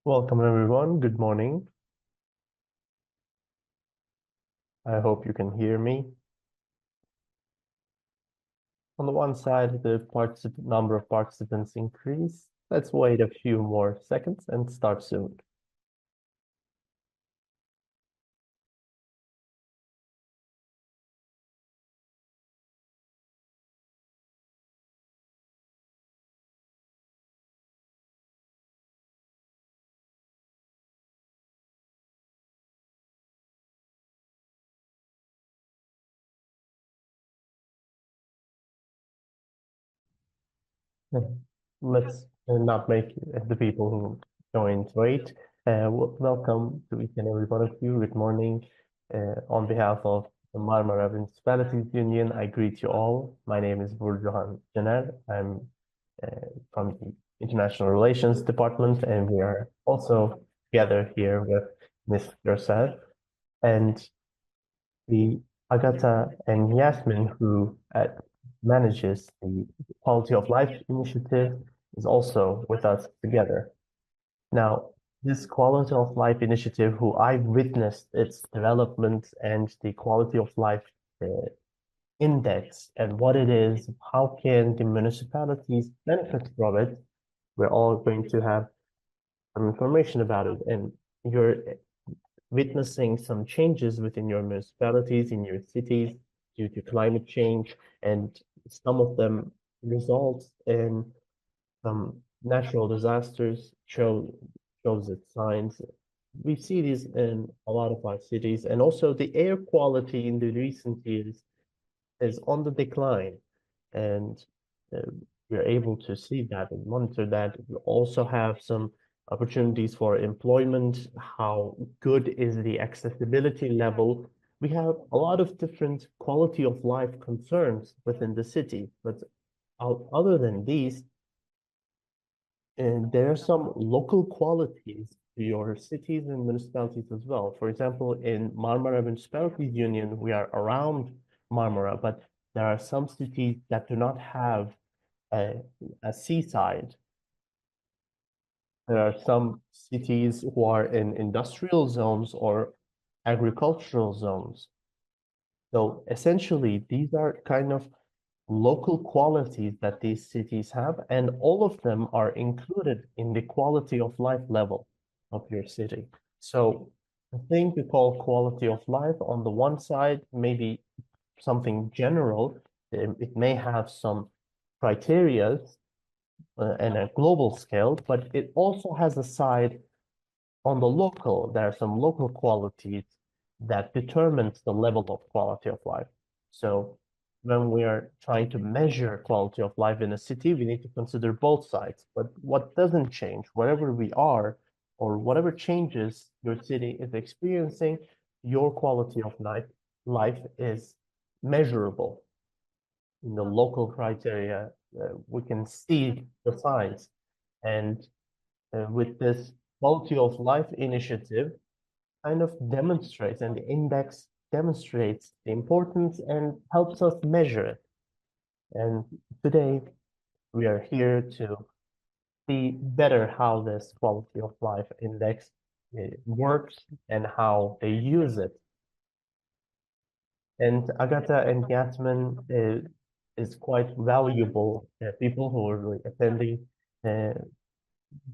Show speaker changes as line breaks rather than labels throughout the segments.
Welcome everyone. Good morning. I hope you can hear me. On the one side, the number of participants increase. Let's wait a few more seconds and start soon. Let's not make the people who joined wait. Welcome to each and every one of you. Good morning. On behalf of the Marmara Municipalities Union, I greet you all. My name is Burjuhan Caner. I'm from the International Relations Department, and we are also together here with Ms. Yourself and the Agata and Yasmin, who manages the Quality of Life Initiative, is also with us together. Now, this Quality of Life Initiative, who I've witnessed its development and the Quality of Life Index and what it is, how can the municipalities benefit from it, we're all going to have some information about it. And you're witnessing some changes within your municipalities, in your cities, due to climate change, and some of them result in some natural disasters shows its signs. We see these in a lot of our cities, and also the air quality in the recent years is on the decline, and we're able to see that and monitor that. We also have some opportunities for employment. How good is the accessibility level? We have a lot of different quality of life concerns within the city, but other than these, and there are some local qualities to your cities and municipalities as well. For example, in Marmara Municipalities Union, we are around Marmara, but there are some cities that do not have a seaside. There are some cities who are in industrial zones or agricultural zones. So essentially, these are kind of local qualities that these cities have, and all of them are included in the quality of life level of your city. So the thing we call quality of life on the one side, maybe something general, it may have some criteria and a global scale, but it also has a side on the local. There are some local qualities that determines the level of quality of life. So when we are trying to measure quality of life in a city, we need to consider both sides. But what doesn't change, wherever we are, or whatever changes your city is experiencing, your quality of life is measurable in the local criteria. We can see the signs. And with this quality of life initiative, kind of demonstrates, and the index demonstrates the importance and helps us measure it. And today we are here to see better how this quality of life index works and how they use it. And Agata and Yasmin is quite valuable people who are really attending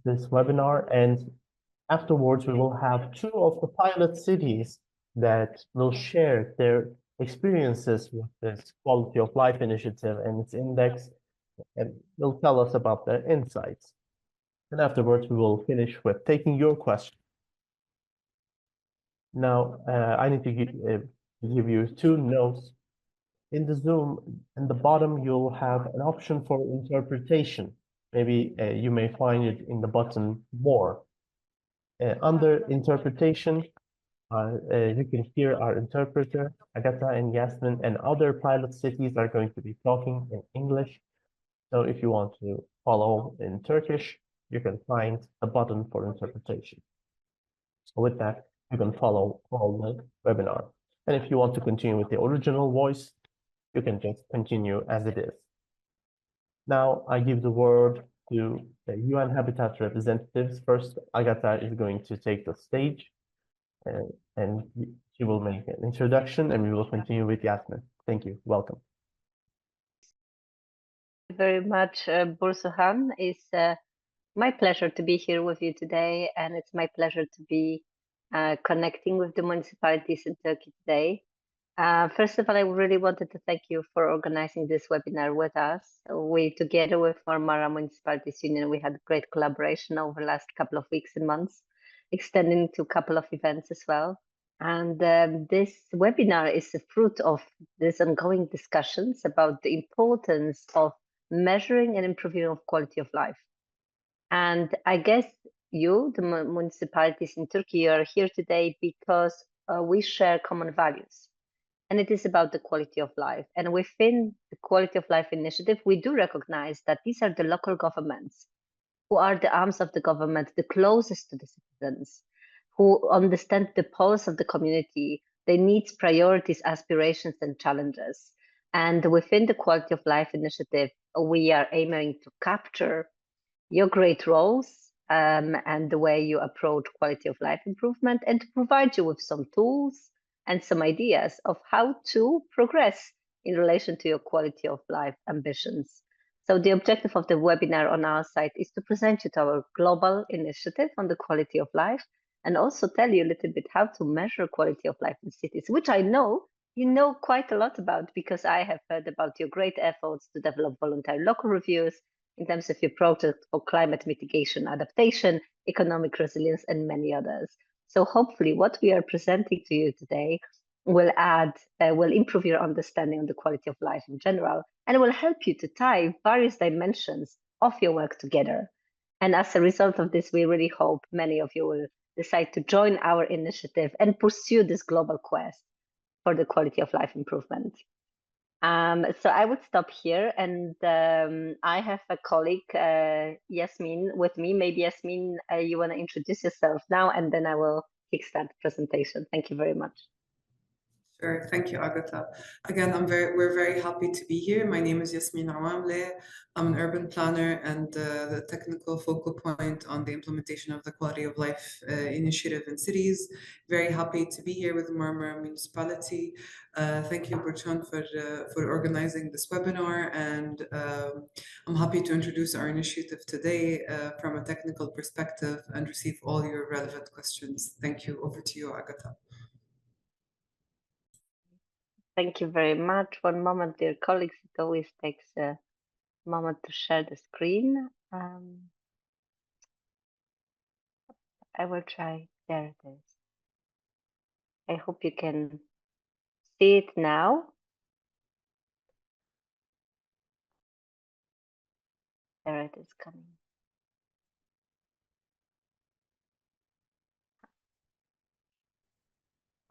this webinar. And afterwards, we will have two of the pilot cities that will share their experiences with this quality of life initiative and its index, and they'll tell us about their insights. And afterwards, we will finish with taking your questions. Now, I need to give you two notes. In the Zoom, in the bottom, you'll have an option for interpretation. Maybe you may find it in the button More. Under interpretation, you can hear our interpreter, Agata and Yasmin, and other pilot cities are going to be talking in English. So if you want to follow in Turkish, you can find a button for interpretation. So with that, you can follow all the webinar. And if you want to continue with the original voice, you can just continue as it is. Now I give the word to the UN Habitat representatives. First, Agatha is going to take the stage, and she will make an introduction, and we will continue with Yasmin. Thank you. Welcome.
Thank you very much, Bursuhan. It's my pleasure to be here with you today, and it's my pleasure to be connecting with the municipalities in Turkey today. First of all, I really wanted to thank you for organizing this webinar with us. We, together with Marmara Municipalities Union, we had great collaboration over the last couple of weeks and months, extending to a couple of events as well. And this webinar is the fruit of these ongoing discussions about the importance of measuring and improving of quality of life. And I guess you, the municipalities in Turkey, are here today because we share common values. And it is about the quality of life. And within the quality of life initiative, we do recognize that these are the local governments who are the arms of the government, the closest to the citizens, who understand the pulse of the community, their needs, priorities, aspirations, and challenges. And within the quality of life initiative, we are aiming to capture your great roles and the way you approach quality of life improvement, and to provide you with some tools and some ideas of how to progress in relation to your quality of life ambitions. So the objective of the webinar on our side is to present you to our global initiative on the quality of life, and also tell you a little bit how to measure quality of life in cities, which I know you know quite a lot about, because I have heard about your great efforts to develop voluntary local reviews in terms of your project for climate mitigation, adaptation, economic resilience, and many others. So hopefully what we are presenting to you today will improve your understanding of the quality of life in general, and will help you to tie various dimensions of your work together. And as a result of this, we really hope many of you will decide to join our initiative and pursue this global quest for the quality of life improvement. So I would stop here, and I have a colleague, Yasmin, with me. Maybe Yasmin, you want to introduce yourself now, and then I will kickstart the presentation. Thank you very much.
Sure. Thank you, Agatha. Again, we're very happy to be here. My name is Yasmin Awamle. I'm an urban planner and the technical focal point on the implementation of the quality of life initiative in cities. Very happy to be here with the Marmara Municipality. Thank you, Bertrand, for organizing this webinar. And I'm happy to introduce our initiative today from a technical perspective and receive all your relevant questions. Thank you. Over to you, Agatha.
Thank you very much. One moment, dear colleagues. It always takes a moment to share the screen. I will try. There it is. I hope you can see it now. There it is coming.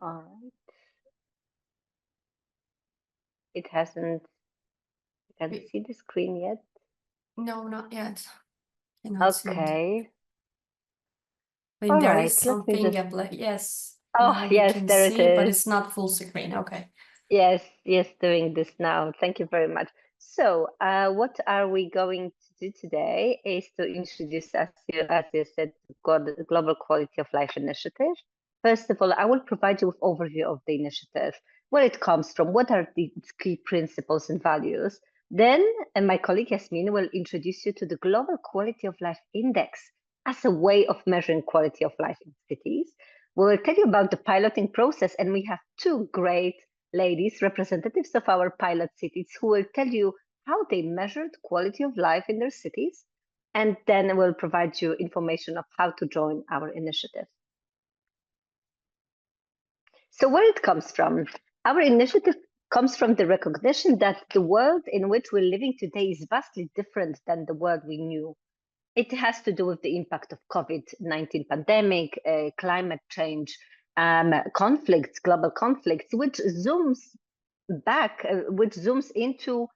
All right. It hasn't. You can see the screen yet?
No, not yet.
Okay.
I mean,
All
there
right,
is something yes.
Oh,
Now
yes,
you can
there
see,
it
but
is.
it's not full screen. Okay.
Yes, doing this now. Thank you very much. So what are we going to do today is to introduce, as you said, the Global Quality of Life Initiative. First of all, I will provide you with overview of the initiative, where it comes from, what are the key principles and values. Then my colleague Yasmin will introduce you to the Global Quality of Life Index as a way of measuring quality of life in cities. We will tell you about the piloting process, and we have two great ladies, representatives of our pilot cities, who will tell you how they measured quality of life in their cities, and then we'll provide you information of how to join our initiative. So where it comes from? Our initiative comes from the recognition that the world in which we're living today is vastly different than the world we knew. It has to do with the impact of COVID-19 pandemic, climate change, conflicts, global conflicts, which zooms into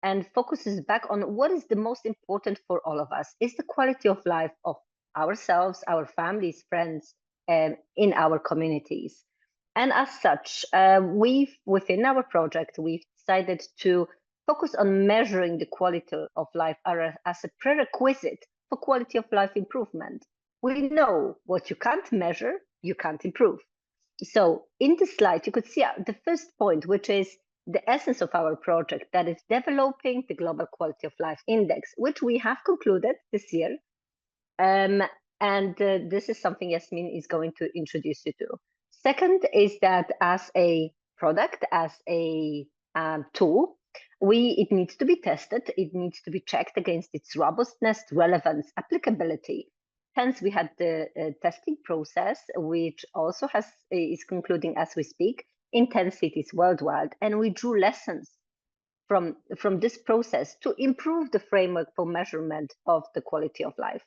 and focuses back on what is the most important for all of us, is the quality of life of ourselves, our families, friends, in our communities. And as such, within our project, we've decided to focus on measuring the quality of life as a prerequisite for quality of life improvement. We know what you can't measure, you can't improve. So in the slide, you could see the first point, which is the essence of our project, that is developing the Global Quality of Life Index, which we have concluded this year. This is something Yasmin is going to introduce you to. Second is that as a product, as a tool, it needs to be tested, it needs to be checked against its robustness, relevance, applicability. Hence, we had the testing process, which also is concluding as we speak in 10 cities worldwide, and we drew lessons from this process to improve the framework for measurement of the quality of life.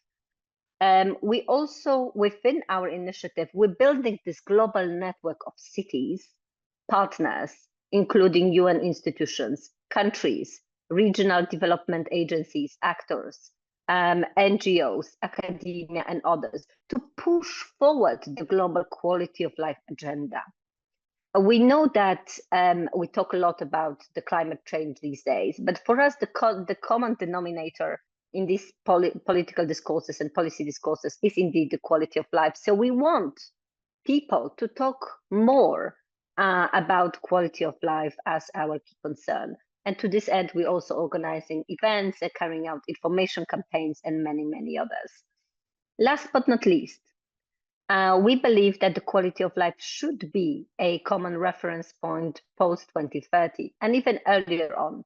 We also, within our initiative, we're building this global network of cities, partners, including UN institutions, countries, regional development agencies, actors, NGOs, academia, and others to push forward the global quality of life agenda. We know that we talk a lot about the climate change these days, but for us, the common denominator in these political discourses and policy discourses is indeed the quality of life. So we want people to talk more about quality of life as our key concern. And to this end, we're also organizing events, carrying out information campaigns, and many, many others. Last but not least, we believe that the quality of life should be a common reference point post-2030 and even earlier on.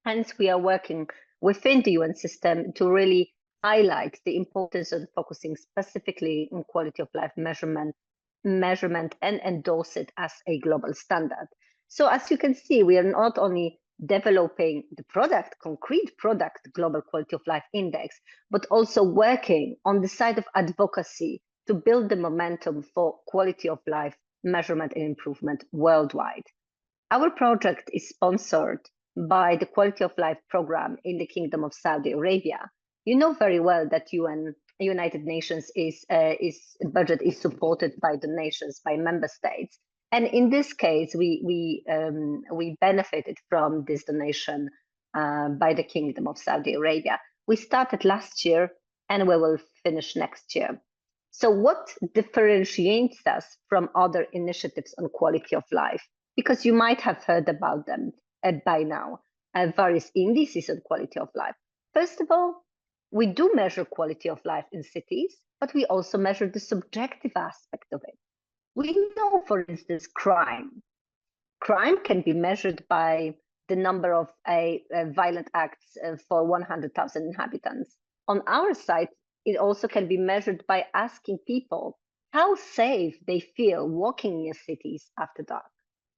Hence, we are working within the UN system to really highlight the importance of focusing specifically on quality of life measurement and endorse it as a global standard. So as you can see, we are not only developing the concrete product, Global Quality of Life Index, but also working on the side of advocacy to build the momentum for quality of life measurement and improvement worldwide. Our project is sponsored by the Quality of Life program in the Kingdom of Saudi Arabia. You know very well that United Nations budget is supported by donations by member states. And in this case, we benefited from this donation by the Kingdom of Saudi Arabia. We started last year and we will finish next year. So what differentiates us from other initiatives on quality of life? Because you might have heard about them by now, various indices on quality of life. First of all, we do measure quality of life in cities, but we also measure the subjective aspect of it. We know, for instance, crime. Crime can be measured by the number of violent acts for 100,000 inhabitants. On our side, it also can be measured by asking people how safe they feel walking in cities after dark.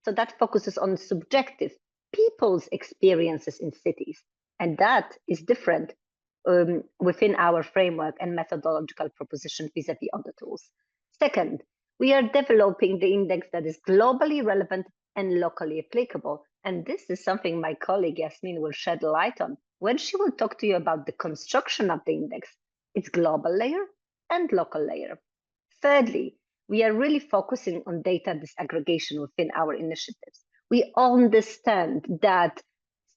So that focuses on subjective people's experiences in cities. And that is different within our framework and methodological proposition vis-a-vis other tools. Second, we are developing the index that is globally relevant and locally applicable. And this is something my colleague Yasmin will shed light on when she will talk to you about the construction of the index, its global layer and local layer. Thirdly, we are really focusing on data disaggregation within our initiatives. We understand that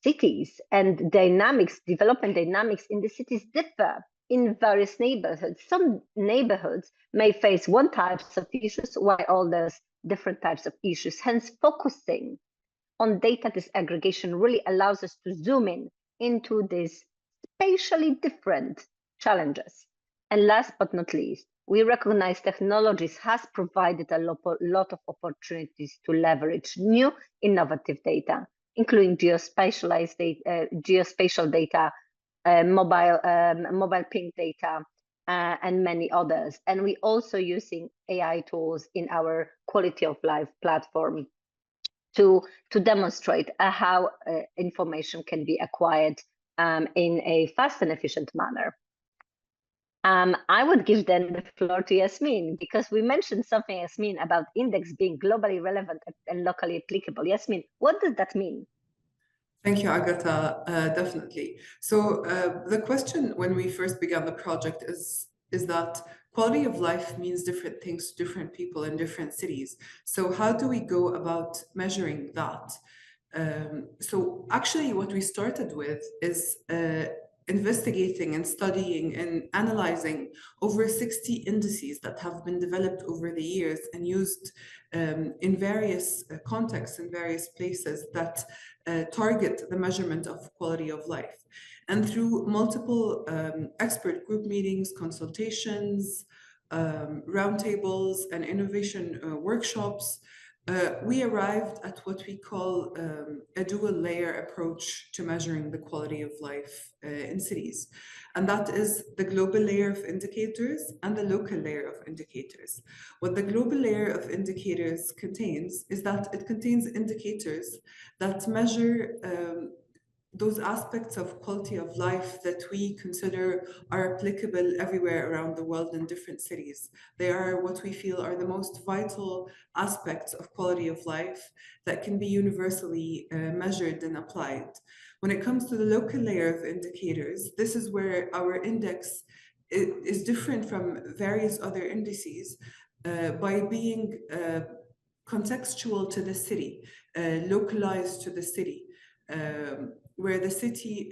cities and development dynamics in the cities differ in various neighborhoods. Some neighborhoods may face one type of issues, while others different types of issues. Hence, focusing on data disaggregation really allows us to zoom in into these spatially different challenges. And last but not least, we recognize technologies has provided a lot of opportunities to leverage new innovative data, including geospatial data, mobile ping data, and many others. And we also using AI tools in our quality of life platform to demonstrate how information can be acquired in a fast and efficient manner. I would give then the floor to Yasmin, because we mentioned something, Yasmin, about index being globally relevant and locally applicable. Yasmin, what does that mean?
Thank you, Agatha. Definitely. So the question when we first began the project is that quality of life means different things to different people in different cities. So how do we go about measuring that? So actually what we started with is investigating and studying and analyzing over 60 indices that have been developed over the years and used in various contexts, in various places that target the measurement of quality of life. And through multiple expert group meetings, consultations, roundtables, and innovation workshops, we arrived at what we call a dual layer approach to measuring the quality of life in cities. And that is the global layer of indicators and the local layer of indicators. What the global layer of indicators contains is that it contains indicators that measure those aspects of quality of life that we consider are applicable everywhere around the world in different cities. They are what we feel are the most vital aspects of quality of life that can be universally measured and applied. When it comes to the local layer of indicators, this is where our index is different from various other indices by being contextual to the city, localized to the city. Where the city,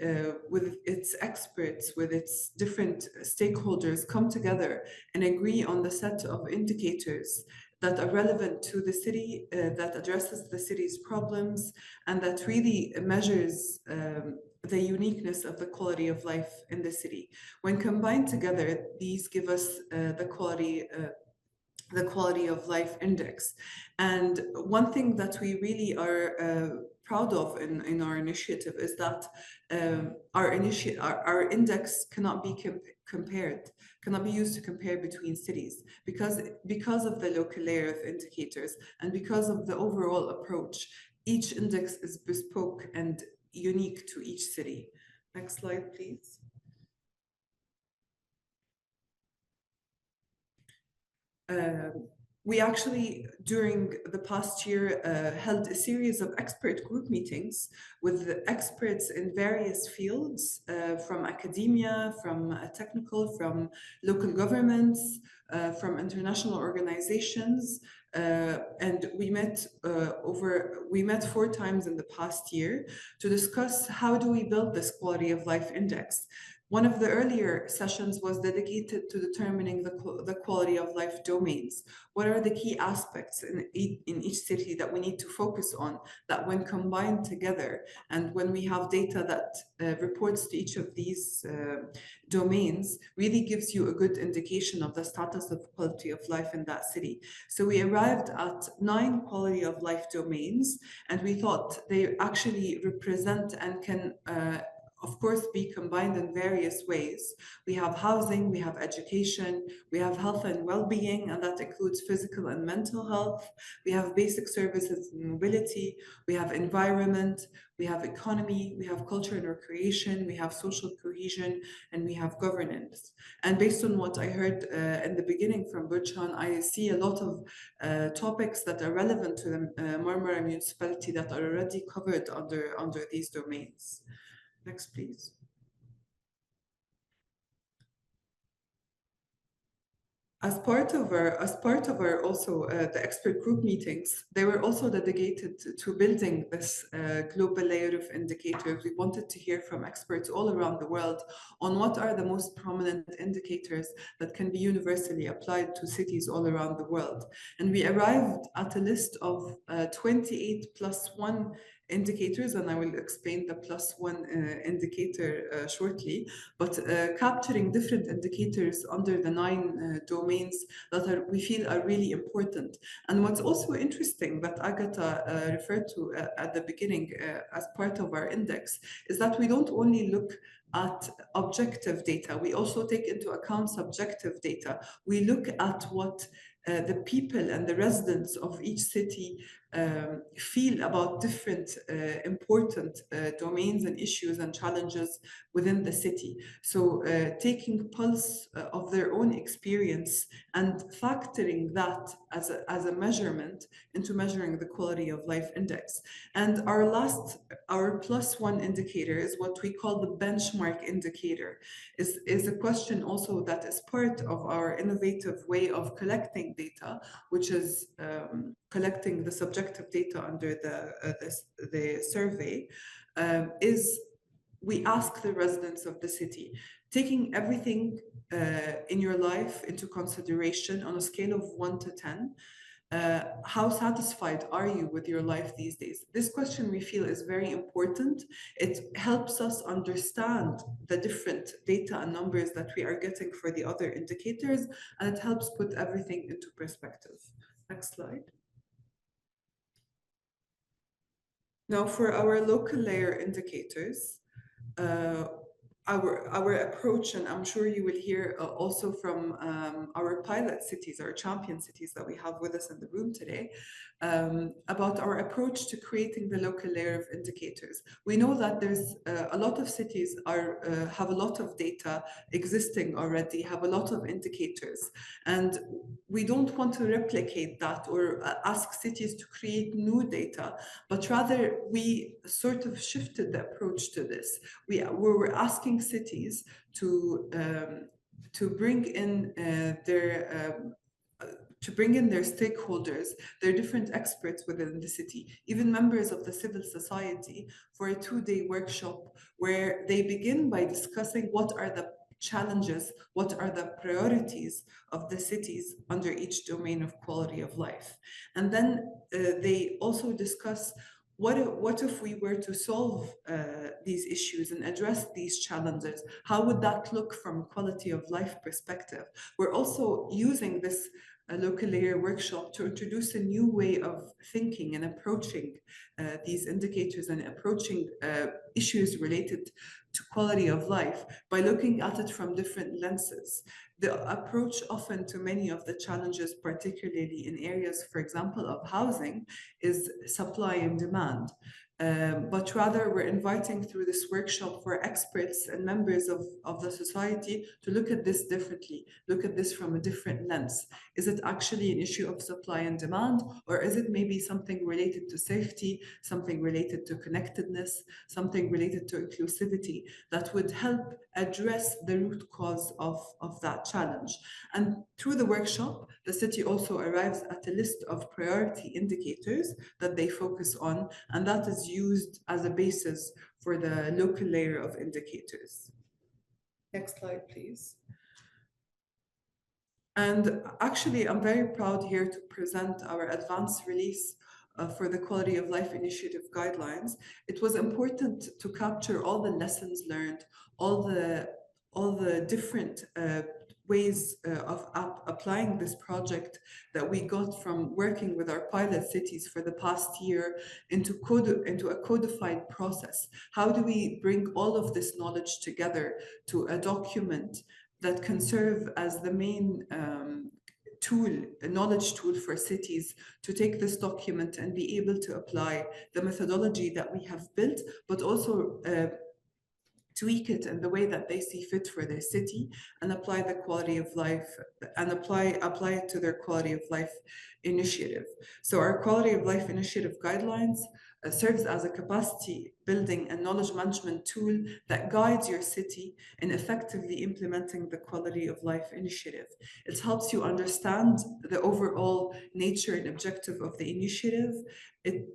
with its experts, with its different stakeholders, come together and agree on the set of indicators that are relevant to the city, that addresses the city's problems, and that really measures the uniqueness of the quality of life in the city. When combined together, these give us the quality of life index. And one thing that we really are proud of in our initiative is that our index cannot be compared, cannot be used to compare between cities because of the local layer of indicators and because of the overall approach. Each index is bespoke and unique to each city. Next slide, please. We actually, during the past year, held a series of expert group meetings with experts in various fields, from academia, from technical, from local governments, from international organizations, and we met 4 times in the past year to discuss how do we build this quality of life index. One of the earlier sessions was dedicated to determining the quality of life domains. What are the key aspects in each city that we need to focus on, that when combined together and when we have data that reports to each of these domains, really gives you a good indication of the status of quality of life in that city. So we arrived at 9 quality of life domains, and we thought they actually represent and can of course, be combined in various ways. We have housing, we have education, we have health and well-being, and that includes physical and mental health. We have basic services and mobility, we have environment, we have economy, we have culture and recreation, we have social cohesion, and we have governance. And based on what I heard in the beginning from Burchan, I see a lot of topics that are relevant to the Marmara municipality that are already covered under these domains. Next, please. As part of our also the expert group meetings, they were also dedicated to building this global layer of indicators. We wanted to hear from experts all around the world on what are the most prominent indicators that can be universally applied to cities all around the world. And we arrived at a list of 28 plus 1 indicators, and I will explain the plus 1 indicator shortly, but capturing different indicators under the 9 domains that we feel are really important. And what's also interesting that Agatha referred to at the beginning as part of our index is that we don't only look at objective data, we also take into account subjective data. We look at what the people and the residents of each city feel about different important domains and issues and challenges within the city. So taking pulse of their own experience and factoring that as a measurement into measuring the quality of life index. And our plus 1 indicator is what we call the benchmark indicator, is a question also that is part of our innovative way of collecting data, which is collecting the subjective objective data under the survey is we ask the residents of the city, taking everything in your life into consideration on a scale of 1 to 10, how satisfied are you with your life these days? This question we feel is very important. It helps us understand the different data and numbers that we are getting for the other indicators, and it helps put everything into perspective. Next slide. Now for our local layer indicators, our approach, and I'm sure you will hear also from our pilot cities, our champion cities that we have with us in the room today, about our approach to creating the local layer of indicators. We know that there's a lot of cities have a lot of data existing already, have a lot of indicators, and we don't want to replicate that or ask cities to create new data, but rather we sort of shifted the approach to this. We were asking cities to bring in their stakeholders, their different experts within the city, even members of the civil society, for a 2-day workshop where they begin by discussing what are the challenges, what are the priorities of the cities under each domain of quality of life. And then they also discuss what if we were to solve these issues and address these challenges? How would that look from a quality of life perspective? We're also using this local layer workshop to introduce a new way of thinking and approaching these indicators and approaching issues related to quality of life by looking at it from different lenses. The approach often to many of the challenges, particularly in areas, for example, of housing, is supply and demand. But rather we're inviting through this workshop for experts and members of the society to look at this differently, look at this from a different lens. Is it actually an issue of supply and demand, or is it maybe something related to safety, something related to connectedness, something related to inclusivity that would help address the root cause of that challenge? And through the workshop, the city also arrives at a list of priority indicators that they focus on, and that is used as a basis for the local layer of indicators. Next slide, please. And actually, I'm very proud here to present our advanced release for the Quality of Life Initiative guidelines. It was important to capture all the lessons learned, all the different ways of applying this project that we got from working with our pilot cities for the past year into a codified process. How do we bring all of this knowledge together to a document that can serve as the main a knowledge tool for cities to take this document and be able to apply the methodology that we have built, but also tweak it in the way that they see fit for their city and apply the quality of life and apply it to their quality of life initiative. So our quality of life initiative guidelines serves as a capacity building and knowledge management tool that guides your city in effectively implementing the quality of life initiative. It helps you understand the overall nature and objective of the initiative. It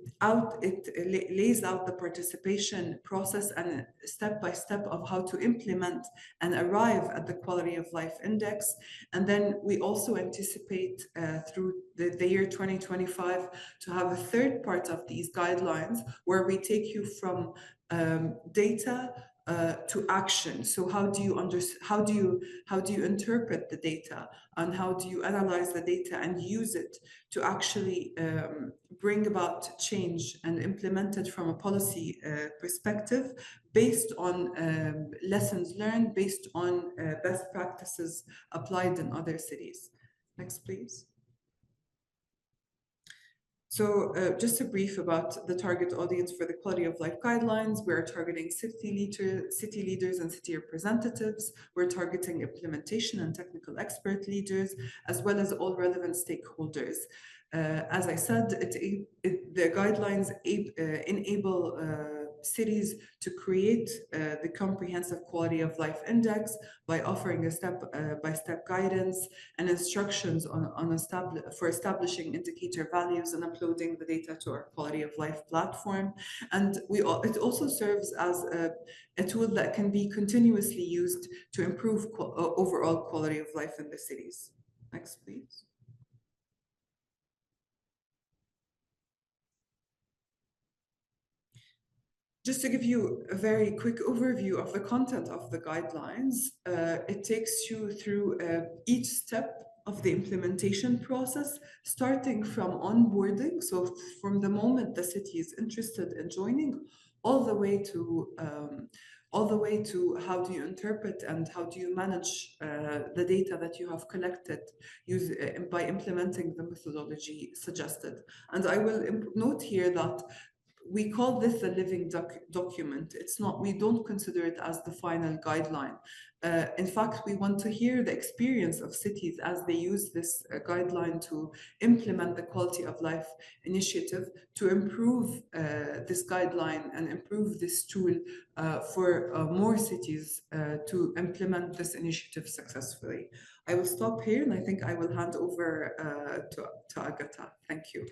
lays out the participation process and step by step of how to implement and arrive at the quality of life index. And then we also anticipate through the year 2025 to have a third part of these guidelines where we take you from data to action. So how do you interpret the data, and how do you analyze the data and use it to actually bring about change and implement it from a policy perspective based on lessons learned, based on best practices applied in other cities. Next, please. So just a brief about the target audience for the quality of life guidelines. We're targeting city leaders and city representatives. We're targeting implementation and technical expert leaders, as well as all relevant stakeholders. As I said, the guidelines enable cities to create the comprehensive quality of life index by offering a step-by-step guidance and instructions for establishing indicator values and uploading the data to our quality of life platform. And it also serves as a tool that can be continuously used to improve overall quality of life in the cities. Next, please. Just to give you a very quick overview of the content of the guidelines, it takes you through each step of the implementation process, starting from onboarding, so from the moment the city is interested in joining, all the way to how do you interpret and how do you manage the data that you have collected by implementing the methodology suggested. And I will note here that we call this a living document. It's not, we don't consider it as the final guideline. In fact, we want to hear the experience of cities as they use this guideline to implement the quality of life initiative to improve this guideline and improve this tool for more cities to implement this initiative successfully. I will stop here and I think I will hand over to Agatha. Thank you.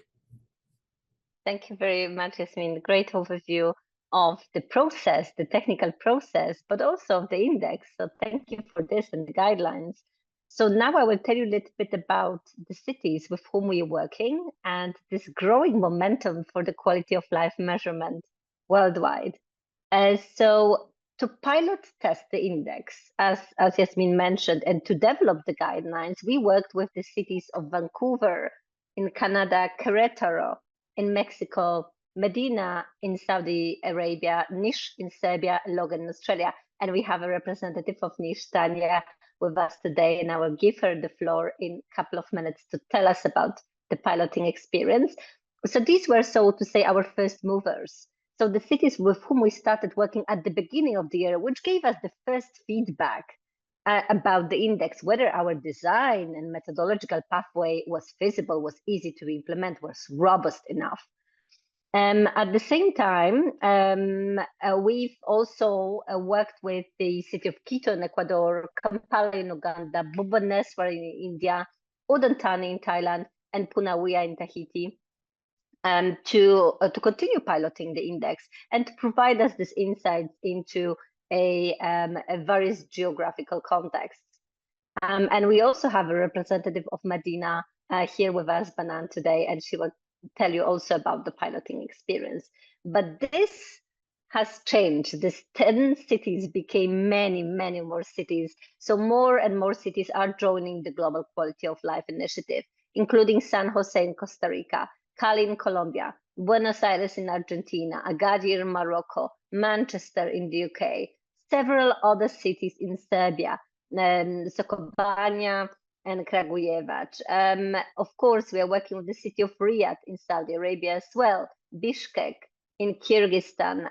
Thank you very much, Yasmin. Great overview of the process, the technical process, but also of the index. So thank you for this and the guidelines. So now I will tell you a little bit about the cities with whom we are working and this growing momentum for the quality of life measurement worldwide. So to pilot test the index, as Yasmin mentioned, and to develop the guidelines, we worked with the cities of Vancouver in Canada, Querétaro in Mexico, Medina in Saudi Arabia, Niš in Serbia, Logan in Australia. And we have a representative of Niš, Tanya, with us today, and I will give her the floor in a couple of minutes to tell us about the piloting experience. So these were, so to say, our first movers. So the cities with whom we started working at the beginning of the year, which gave us the first feedback about the index, whether our design and methodological pathway was feasible, was easy to implement, was robust enough. At the same time, we've also worked with the city of Quito in Ecuador, Kampala in Uganda, Bhubaneswar in India, Udantani in Thailand, and Punawia in Tahiti, to continue piloting the index and to provide us this insights into a various geographical contexts. And we also have a representative of Medina here with us, Banan, today, and she will tell you also about the piloting experience. But this has changed. These 10 cities became many, many more cities. So more and more cities are joining the Global Quality of Life Initiative, including San Jose in Costa Rica, Cali in Colombia, Buenos Aires in Argentina, Agadir in Morocco, Manchester in the UK, several other cities in Serbia, Sokobanja and Kragujevac. Of course, we are working with the city of Riyadh in Saudi Arabia as well, Bishkek in Kyrgyzstan,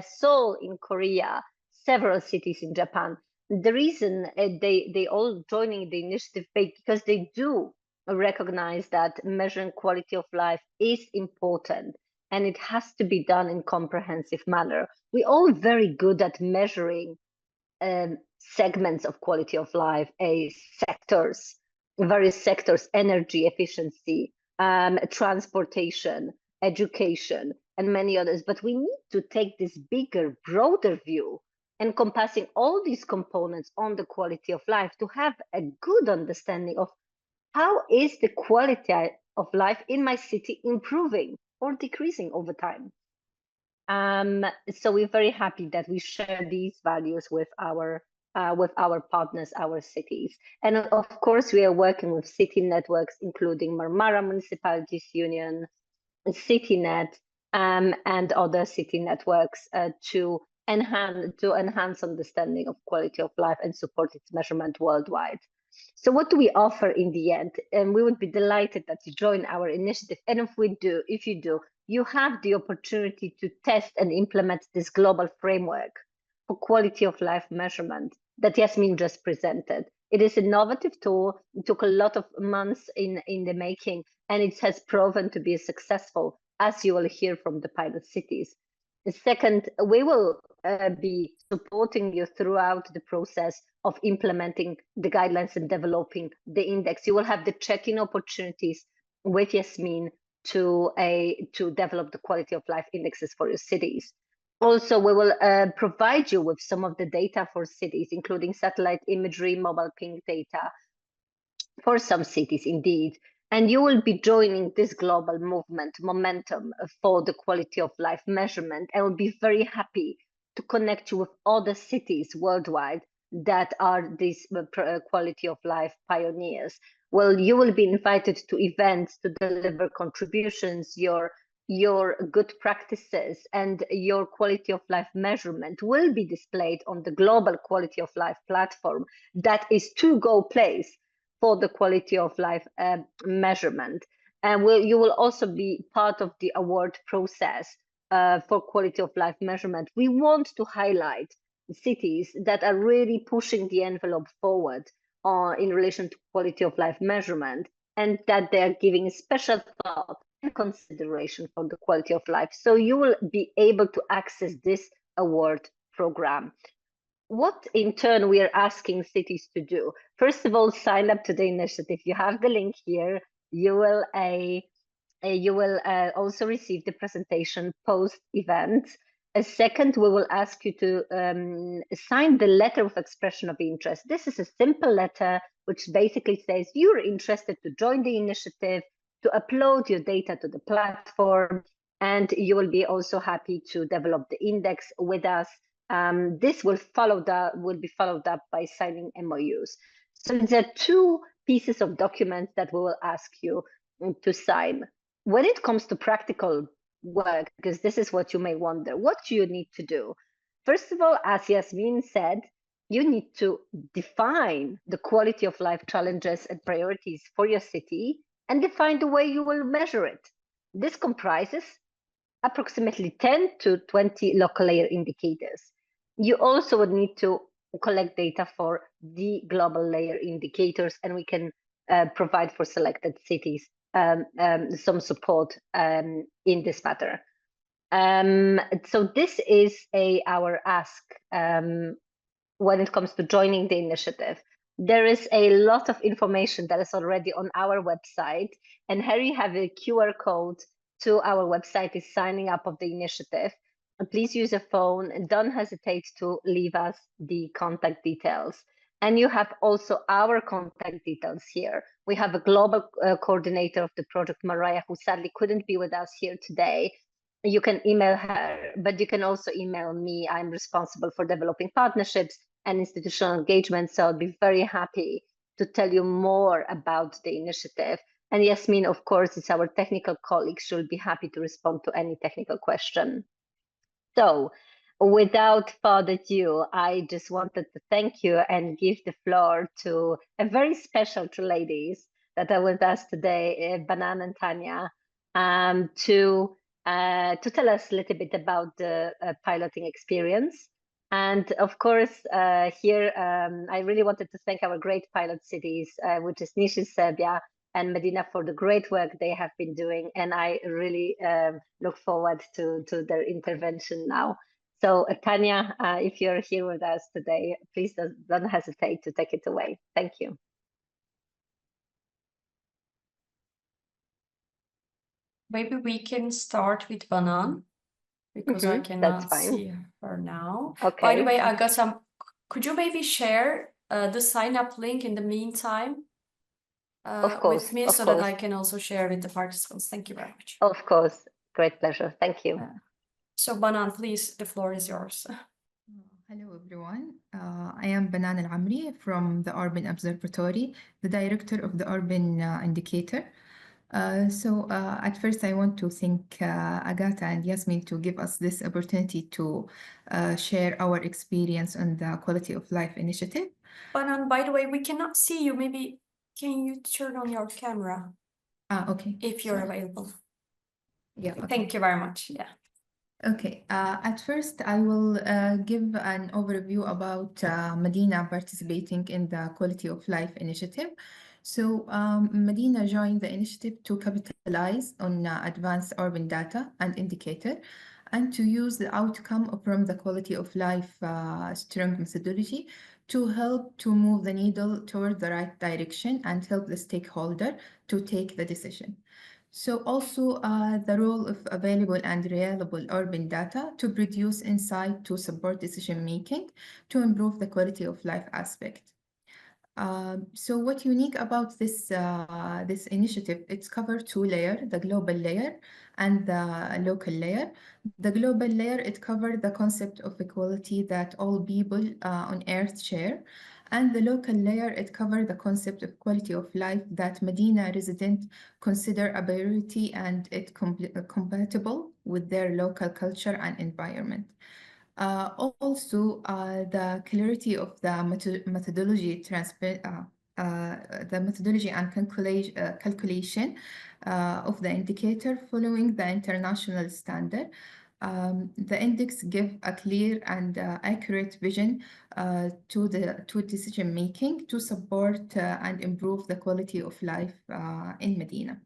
Seoul in Korea, several cities in Japan. The reason they all joining the initiative because they do recognize that measuring quality of life is important and it has to be done in comprehensive manner. We're all very good at measuring segments of quality of life, sectors, various sectors, energy efficiency, transportation, education, and many others. But we need to take this bigger, broader view encompassing all these components on the quality of life to have a good understanding of how is the quality of life in my city improving or decreasing over time. So we're very happy that we share these values with our partners, our cities. And of course, we are working with city networks, including Marmara Municipalities Union, CityNet, and other city networks to enhance understanding of quality of life and support its measurement worldwide. So what do we offer in the end? And we would be delighted that you join our initiative. And if you do, you have the opportunity to test and implement this global framework for quality of life measurement that Yasmin just presented. It is an innovative tool. It took a lot of months in the making, and it has proven to be successful, as you will hear from the pilot cities. Second, we will be supporting you throughout the process of implementing the guidelines and developing the index. You will have the check-in opportunities with Yasmin to develop the quality of life indexes for your cities. Also, we will provide you with some of the data for cities, including satellite imagery, mobile ping data for some cities indeed. And you will be joining this global movement, momentum for the quality of life measurement. I will be very happy to connect you with other cities worldwide that are these quality of life pioneers. Well, you will be invited to events to deliver contributions, your good practices and your quality of life measurement will be displayed on the global quality of life platform that is to go place for the quality of life measurement. And you will also be part of the award process for quality of life measurement. We want to highlight cities that are really pushing the envelope forward in relation to quality of life measurement, and that they are giving special thought and consideration for the quality of life. So you will be able to access this award program. What in turn we are asking cities to do? First of all, sign up to the initiative. You have the link here. You will also receive the presentation post event. Second, we will ask you to sign the letter of expression of interest. This is a simple letter which basically says you're interested to join the initiative, to upload your data to the platform, and you will be also happy to develop the index with us. This will be followed up by signing MOUs. So there are two pieces of documents that we will ask you to sign. When it comes to practical work, because this is what you may wonder, what do you need to do? First of all, as Yasmin said, you need to define the quality of life challenges and priorities for your city and define the way you will measure it. This comprises approximately 10 to 20 local layer indicators. You also would need to collect data for the global layer indicators, and we can provide for selected cities some support in this matter. So this is our ask when it comes to joining the initiative. There is a lot of information that is already on our website, and here you have a QR code to our website is signing up of the initiative. Please use a phone and don't hesitate to leave us the contact details. And you have also our contact details here. We have a global coordinator of the project, Mariah, who sadly couldn't be with us here today. You can email her, but you can also email me. I'm responsible for developing partnerships and institutional engagement, so I'll be very happy to tell you more about the initiative. And Yasmin, of course, is our technical colleague. She'll be happy to respond to any technical question. So without further ado, I just wanted to thank you and give the floor to a very special two ladies that are with us today, Banan and Tanya, to tell us a little bit about the piloting experience. And of course, here, I really wanted to thank our great pilot cities, which is Niš, Serbia, and Medina for the great work they have been doing. And I really look forward to their intervention now. So Tanya, if you're here with us today, please don't hesitate to take it away. Thank you.
Maybe we can start with Banan because I cannot see her now.
Okay.
By the way, Agata, could you maybe share the sign-up link in the meantime?
Of course,
with me so that I can also share with the participants. Thank you very much.
Of course, great pleasure. Thank you.
So Banan, please, the floor is yours.
Hello everyone. I am Banan Al-Amri from the Urban Observatory, the director of the Urban Indicator. At first I want to thank Agata and Yasmin to give us this opportunity to share our experience on the Quality of Life initiative.
Banan, by the way, we cannot see you. Maybe can you turn on your camera?
Okay.
If you're available.
Yeah. Okay.
Thank you very much. Yeah.
Okay. At first, I will give an overview about Medina participating in the Quality of Life initiative. So Medina joined the initiative to capitalize on advanced urban data and indicator and to use the outcome from the quality of life strong methodology to help to move the needle toward the right direction and help the stakeholder to take the decision. So also the role of available and reliable urban data to produce insight to support decision making to improve the quality of life aspect. So what's unique about this initiative, it's covered two layers, the global layer and the local layer. The global layer, it covers the concept of equality that all people on Earth share. And the local layer, it covers the concept of quality of life that Medina residents consider a priority and it compatible with their local culture and environment. Also, the clarity of the methodology the methodology and calculation of the indicator following the international standard. The index give a clear and accurate vision to decision making to support and improve the quality of life in Medina.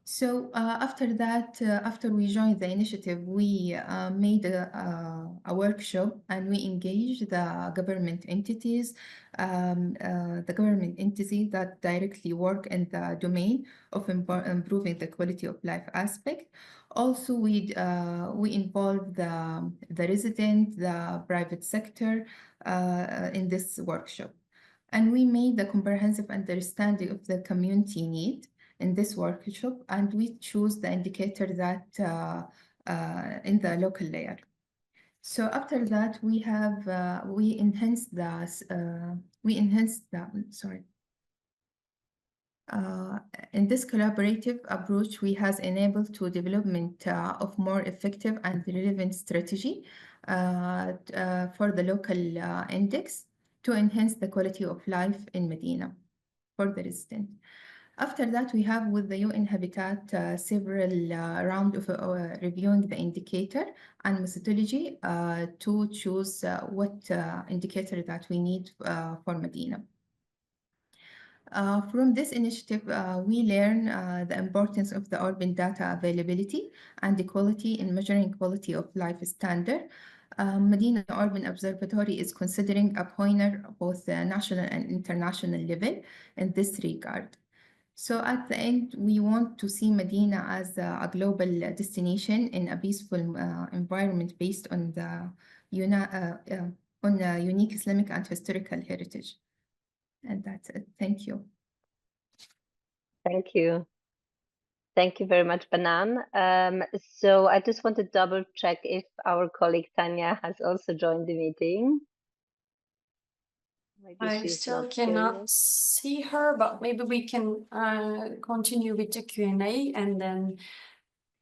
So after that, after we joined the initiative, we made a workshop and we engaged the government entities, the government entity that directly work in the domain of improving the quality of life aspect. Also, we involved the resident, the private sector in this workshop. And we made the comprehensive understanding of the community need in this workshop, and we choose the indicator that in the local layer. So after that, we enhanced the sorry. In this collaborative approach, we has enabled to development of more effective and relevant strategy for the local index to enhance the quality of life in Medina for the resident. After that, we have with the UN Habitat several rounds of reviewing the indicator and methodology to choose what indicator that we need for Medina. From this initiative, we learn the importance of the urban data availability and equality in measuring quality of life standard. Medina Urban Observatory is considering a pointer both the national and international level in this regard. So at the end, we want to see Medina as a global destination in a peaceful environment based on the unique Islamic and historical heritage. And that's it. Thank you.
Thank you. Thank you very much, Banan. So I just want to double check if our colleague Tanya has also joined the meeting. Maybe
I still cannot see her, but maybe we can continue with the Q&A, and then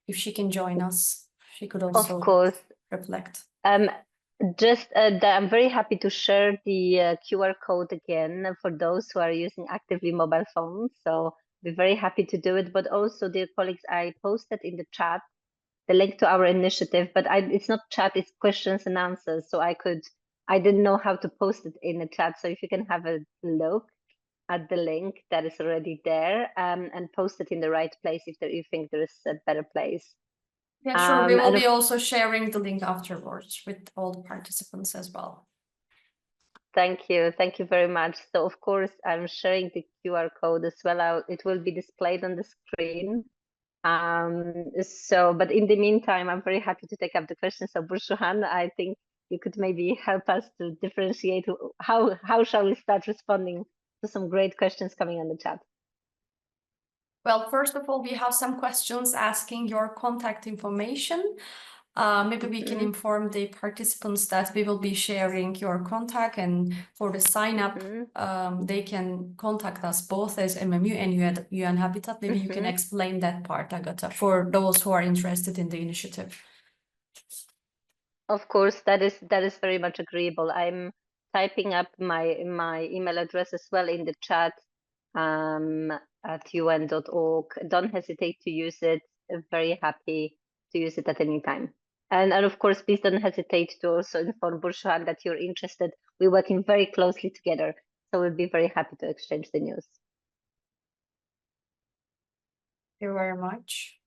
if she can join us, she could also,
of course,
reflect.
I'm very happy to share the QR code again for those who are using actively mobile phones. So we're very happy to do it. But also, dear colleagues, I posted in the chat the link to our initiative, but it's not chat, it's questions and answers. So I didn't know how to post it in the chat. So if you can have a look at the link that is already there and post it in the right place if you think there is a better place.
Yeah, sure. We will be also sharing the link afterwards with all the participants as well.
Thank you. Thank you very much. So of course, I'm sharing the QR code as well. It will be displayed on the screen. But in the meantime, I'm very happy to take up the questions. So Bursuhan, I think you could maybe help us to differentiate how shall we start responding to some great questions coming on the chat.
Well, first of all, we have some questions asking your contact information. Maybe we can inform the participants that we will be sharing your contact, and for the sign up, they can contact us both as MMU and UN Habitat. Maybe you can explain that part, Agata, for those who are interested in the initiative.
Of course, that is very much agreeable. I'm typing up my email address as well in the chat at un.org. Don't hesitate to use it. Very happy to use it at any time. And of course, please don't hesitate to also inform Bursuhan that you're interested. We're working very closely together, so we'll be very happy to exchange the news.
Thank you very much.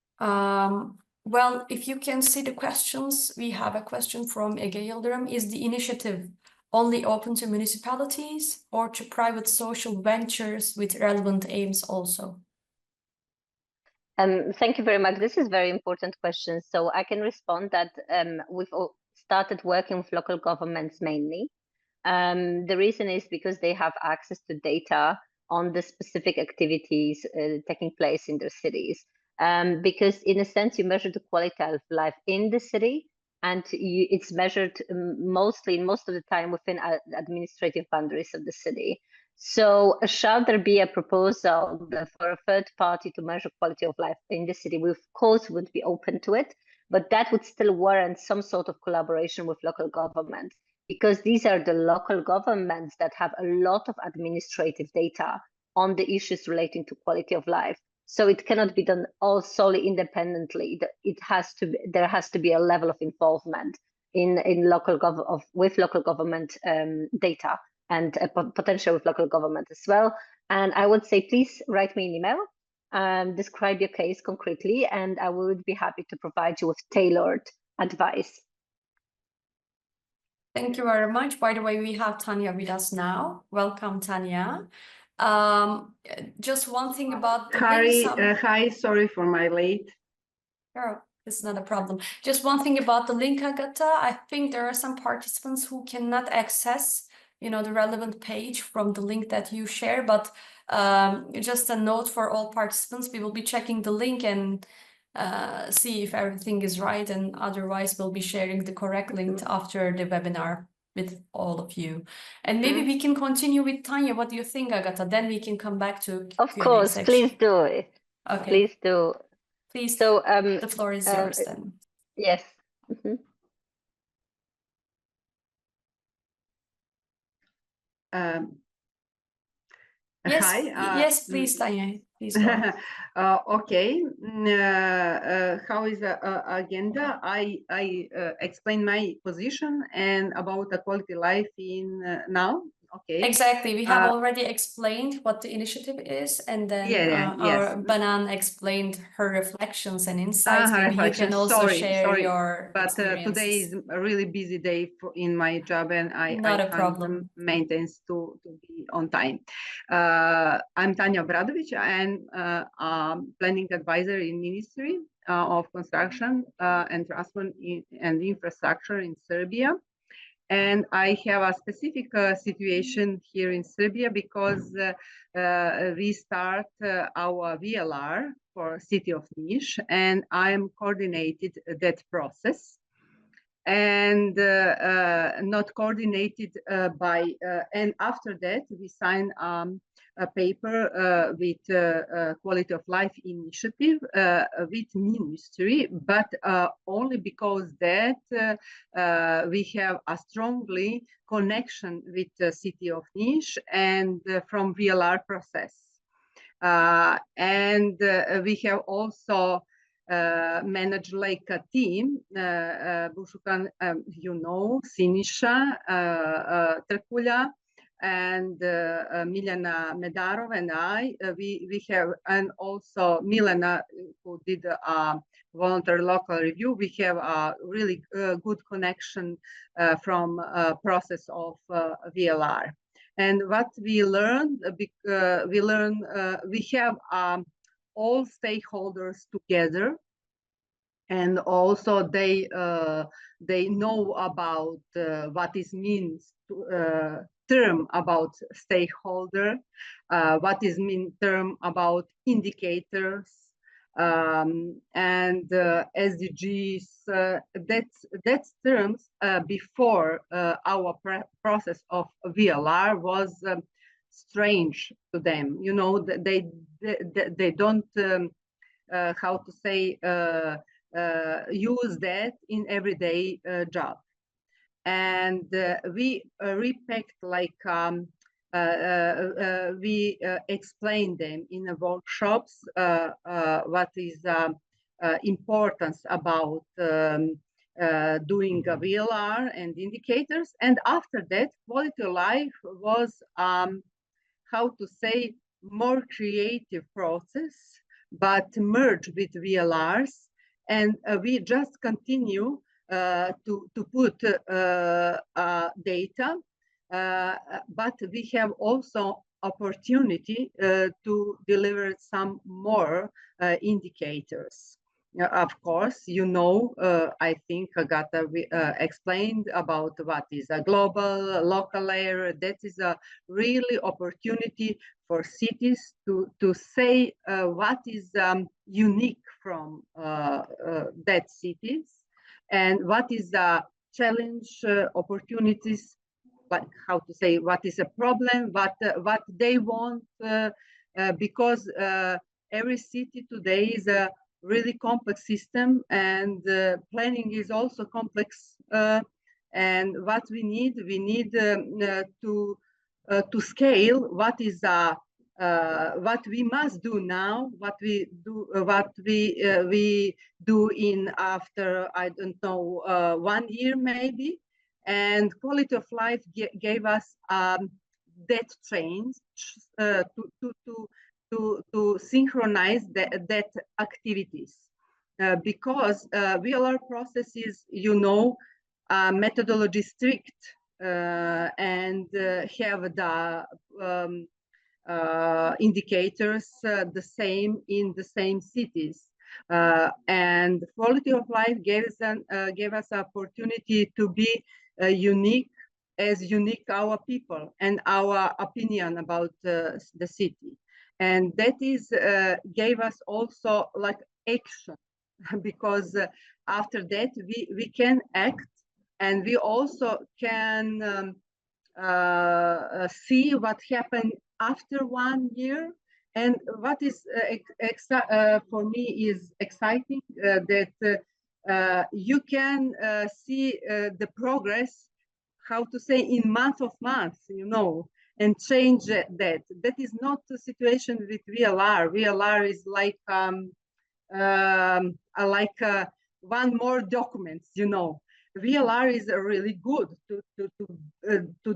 Well, if you can see the questions, we have a question from Ege Yildirim. Is the initiative only open to municipalities or to private social ventures with relevant aims also?
Thank you very much. This is a very important question. So I can respond that we've started working with local governments mainly. The reason is because they have access to data on the specific activities taking place in their cities. Because in a sense, you measure the quality of life in the city, and it's measured mostly, most of the time, within administrative boundaries of the city. So shall there be a proposal for a third party to measure quality of life in the city? We of course would be open to it, but that would still warrant some sort of collaboration with local governments, because these are the local governments that have a lot of administrative data on the issues relating to quality of life. So it cannot be done all solely independently. There has to be a level of involvement in with local government data, and potential with local government as well. And I would say, please write me an email, describe your case concretely, and I would be happy to provide you with tailored advice.
Thank you very much. By the way, we have Tanya with us now. Welcome, Tanya. Just one thing about the link.
Hi, sorry for my late.
Oh, it's not a problem. Just one thing about the link, Agata. I think there are some participants who cannot access, the relevant page from the link that you share, but just a note for all participants, we will be checking the link and see if everything is right, and otherwise we'll be sharing the correct link after the webinar with all of you. And maybe we can continue with Tanya. What do you think, Agata? Then we can come back to
Of
Q&A
course,
section.
please do it.
Okay.
Please do.
Please,
so
the floor is yours then.
Yes.
Yes,
Hi.
yes, please, Tanya. Please go ahead.
Okay. How is the agenda? I explain my position and about the quality life in now. Okay.
Exactly. We have already explained what the initiative is, and then our Banan explained her reflections and insights. Maybe you can also share your experiences.
Today is a really busy day in my job, and I can't maintain to be on time. I'm Tanya Bradovic, and planning advisor in Ministry of Construction and Transport and Infrastructure in Serbia. And I have a specific situation here in Serbia because we start our VLR for City of Niš, and I'm coordinated that process. And not coordinated by, and after that we sign a paper with quality of life initiative with Ministry, but only because that we have a strongly connection with the City of Niš and from VLR process. And we have also managed like a team, Bušukan, Siniša, Trkulja, and Miljana Medarov and I, we have, and also Milena, who did a voluntary local review. We have a really good connection from process of VLR. And what we learned, we have all stakeholders together, and also they know about what is means term about stakeholder, what is mean term about indicators, and SDGs. That's terms before our process of VLR was strange to them. They don't how to say use that in everyday job. And we repacked like we explained them in the workshops what is importance about doing a VLR and indicators. And after that, quality of life was how to say more creative process, but merged with VLRs and we just continue to put data, but we have also opportunity to deliver some more indicators. Of course, you know, I think Agata explained about what is a global, local layer. That is a really opportunity for cities to say what is unique from that cities, and what is the challenge, opportunities, like how to say, what is a problem, what they want, because every city today is a really complex system, and planning is also complex. And what we need to scale what is what we must do now, what we do in after, I don't know, 1 year maybe. And quality of life gave us that change to synchronize that activities, because VLR processes, you know, methodology strict, and have the indicators the same in the same cities. And quality of life gave us opportunity to be unique our people and our opinion about the city. And that is gave us also like action, because after that we can act, and we also can see what happened after 1 year. And what is for me is exciting, that you can see the progress, how to say, in month, you know, and change that. That is not the situation with VLR. VLR is like one more documents, you know. VLR is really good to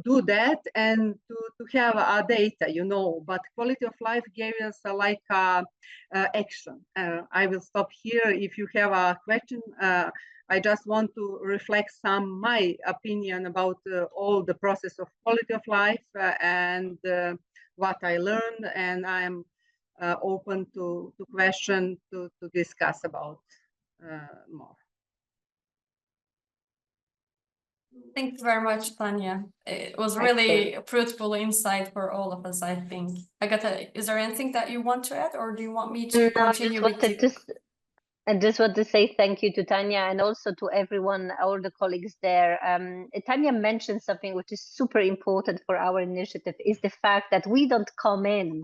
do that and to have data, you know, but quality of life gave us like action. I will stop here. If you have a question, I just want to reflect my opinion about all the process of quality of life and what I learned, and I'm open to question, to discuss about more.
Thank you very much, Tanya. It was really a fruitful insight for all of us, I think. Agata, is there anything that you want to add, or do you want me to continue with you?
I just want to say thank you to Tanya, and also to everyone, all the colleagues there. Tanya mentioned something which is super important for our initiative, is the fact that we don't come in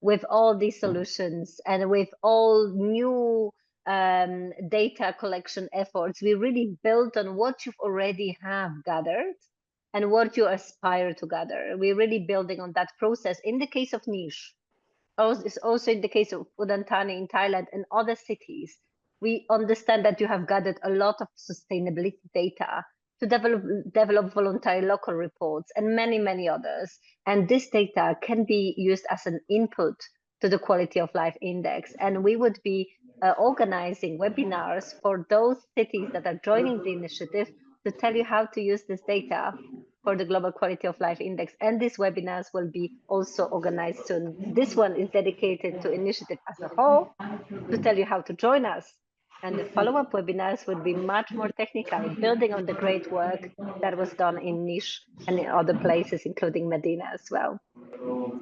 with all these solutions and with all new data collection efforts. We really build on what you've already have gathered and what you aspire to gather. We're really building on that process. In the case of Niche, it's also in the case of Udantani in Thailand and other cities, we understand that you have gathered a lot of sustainability data to develop voluntary local reports and many others. And this data can be used as an input to the quality of life index. And we would be organizing webinars for those cities that are joining the initiative to tell you how to use this data for the Global Quality of Life Index. And these webinars will be also organized soon. This one is dedicated to initiative as a whole, to tell you how to join us. And the follow-up webinars will be much more technical, building on the great work that was done in Niche and in other places, including Medina as well.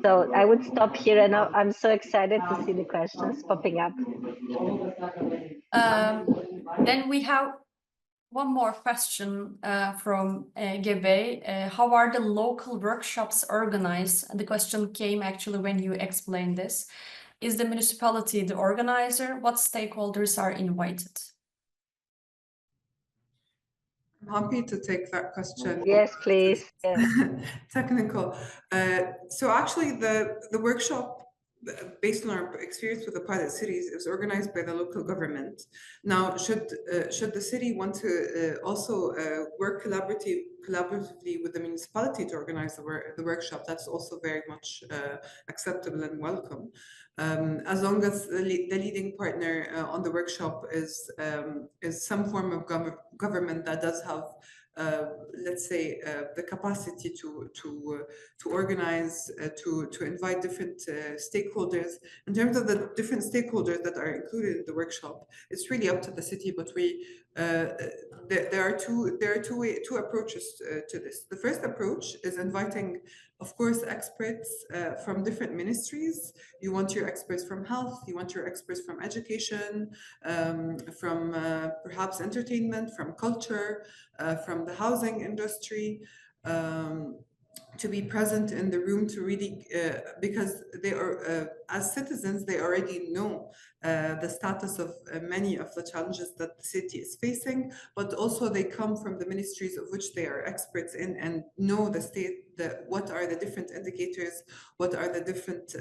So I would stop here, and I'm so excited to see the questions popping up.
Then we have one more question from Gebe. How are the local workshops organized? And the question came actually when you explained this. Is the municipality the organizer? What stakeholders are invited?
I'm happy to take that question.
Yes, please. Yes.
Technical. So actually the workshop based on our experience with the pilot cities, it was organized by the local government. Now, should the city want to also work collaboratively with the municipality to organize the workshop, that's also very much acceptable and welcome. As long as the leading partner on the workshop is some form of government that does have, let's say, the capacity to organize, to invite different stakeholders. In terms of the different stakeholders that are included in the workshop, it's really up to the city. But there are two approaches to this. The first approach is inviting, of course, experts from different ministries. You want your experts from health, you want your experts from education, from perhaps entertainment, from culture, from the housing industry, to be present in the room to really, because they are, as citizens, they already know the status of many of the challenges that the city is facing, but also they come from the ministries of which they are experts in and know the state, what are the different indicators, what are the different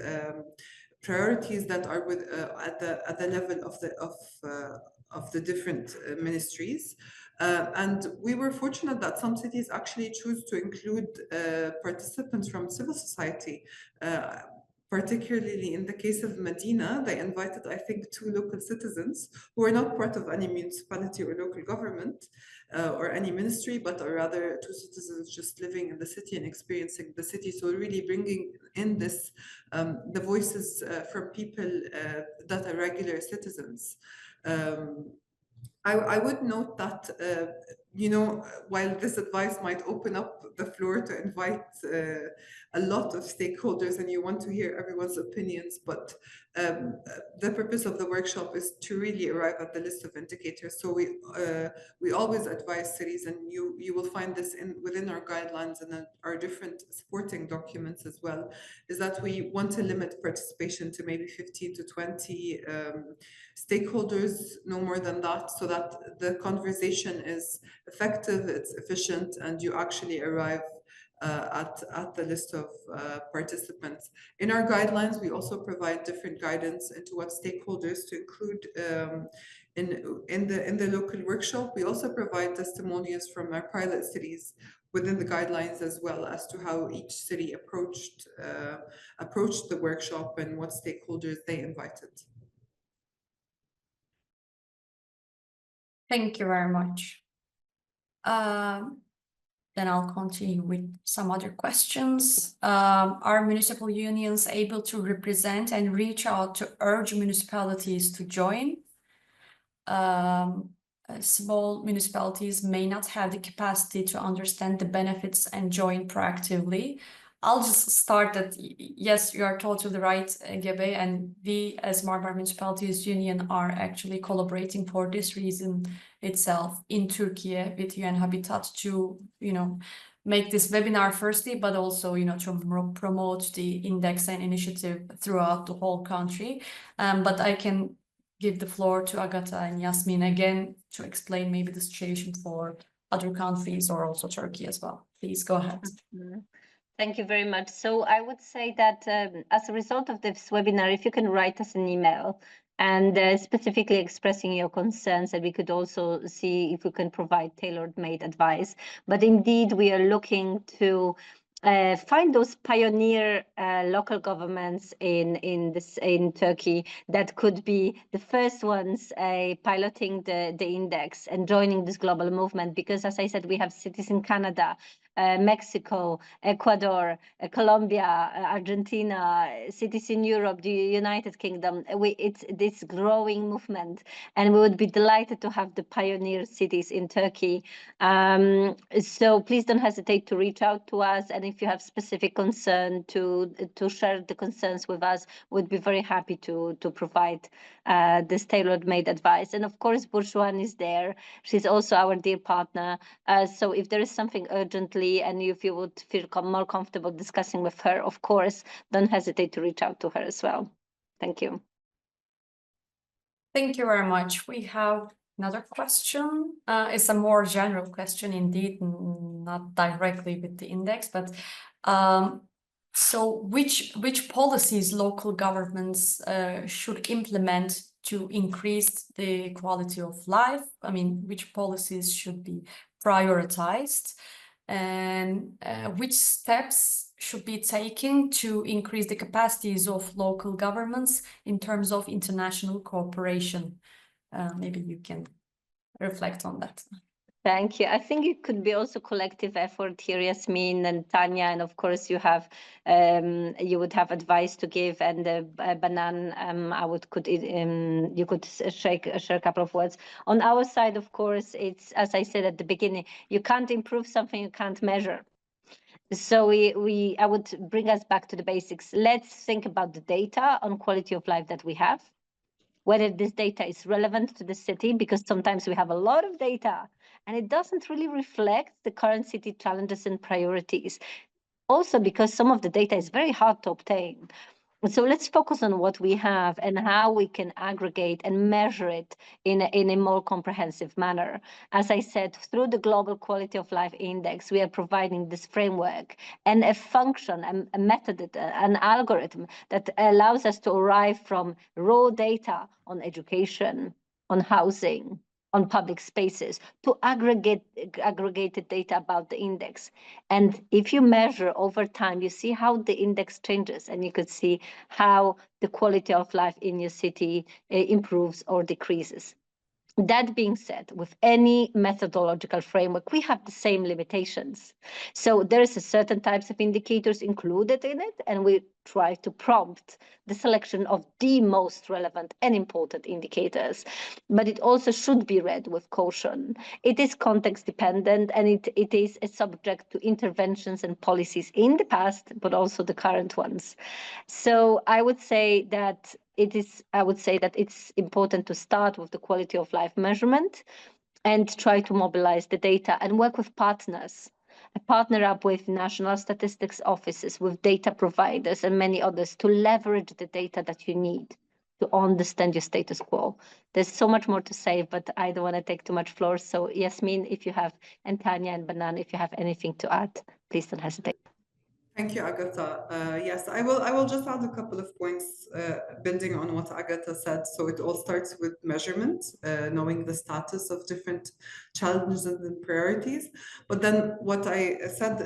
priorities that are with at the level of the different ministries. And we were fortunate that some cities actually choose to include participants from civil society. Particularly in the case of Medina, they invited, I think, 2 local citizens who are not part of any municipality or local government or any ministry, but are rather 2 citizens just living in the city and experiencing the city. So really bringing in this, the voices from people that are regular citizens. I would note that, you know, while this advice might open up the floor to invite a lot of stakeholders and you want to hear everyone's opinions, but the purpose of the workshop is to really arrive at the list of indicators. So we always advise cities, and you will find this within our guidelines and our different supporting documents as well, is that we want to limit participation to maybe 15 to 20 stakeholders, no more than that, so that the conversation is effective, it's efficient, and you actually arrive at the list of participants. In our guidelines, we also provide different guidance into what stakeholders to include in the local workshop. We also provide testimonials from our pilot cities within the guidelines, as well as to how each city approached the workshop and what stakeholders they invited.
Thank you very much. Then I'll continue with some other questions. Are municipal unions able to represent and reach out to urge municipalities to join? Small municipalities may not have the capacity to understand the benefits and join proactively. I'll just start that, yes, you are totally right, Gebe, and we as Marmara Municipalities Union are actually collaborating for this reason itself in Turkey with UN Habitat to, you know, make this webinar firstly, but also, you know, to promote the index and initiative throughout the whole country. But I can give the floor to Agatha and Yasmin again to explain maybe the situation for other countries or also Turkey as well. Please go ahead.
Thank you very much. So I would say that as a result of this webinar, if you can write us an email and specifically expressing your concerns, and we could also see if we can provide tailor-made advice. But indeed, we are looking to find those pioneer local governments in Turkey that could be the first ones piloting the index and joining this global movement. Because as I said, we have cities in Canada, Mexico, Ecuador, Colombia, Argentina, cities in Europe, the United Kingdom. It's this growing movement, and we would be delighted to have the pioneer cities in Turkey. So please don't hesitate to reach out to us, and if you have specific concern to share the concerns with us, we'd be very happy to provide this tailor-made advice. And of course, Burjuan is there. She's also our dear partner. So if there is something urgently, and if you would feel more comfortable discussing with her, of course, don't hesitate to reach out to her as well. Thank you.
Thank you very much. We have another question. It's a more general question indeed, not directly with the index, but So which policies local governments should implement to increase the quality of life? I mean, which policies should be prioritized, and which steps should be taken to increase the capacities of local governments in terms of international cooperation? Maybe you can reflect on that.
Thank you. I think it could be also collective effort here, Yasmin and Tanya, and of course you would have advice to give, and Banan, you could share a couple of words. On our side, of course, it's, as I said at the beginning, you can't improve something you can't measure. So I would bring us back to the basics. Let's think about the data on quality of life that we have, whether this data is relevant to the city, because sometimes we have a lot of data and it doesn't really reflect the current city challenges and priorities. Also, because some of the data is very hard to obtain. So let's focus on what we have and how we can aggregate and measure it in a more comprehensive manner. As I said, through the Global Quality of Life Index, we are providing this framework and a function, a method, an algorithm that allows us to arrive from raw data on education, on housing, on public spaces, to aggregated data about the index. And if you measure over time, you see how the index changes, and you could see how the quality of life in your city improves or decreases. That being said, with any methodological framework, we have the same limitations. So there is a certain types of indicators included in it, and we try to prompt the selection of the most relevant and important indicators. But it also should be read with caution. It is context dependent, and it is a subject to interventions and policies in the past, but also the current ones. So I would say that it's important to start with the quality of life measurement and try to mobilize the data and work with partners. Partner up with national statistics offices, with data providers and many others to leverage the data that you need to understand your status quo. There's so much more to say, but I don't want to take too much floor. So Yasmin, if you have, and Tanya and Banan, if you have anything to add, please don't hesitate.
Thank you, Agatha. Yes, I will just add a couple of points building on what Agatha said. So it all starts with measurement, knowing the status of different challenges and priorities. But then what I said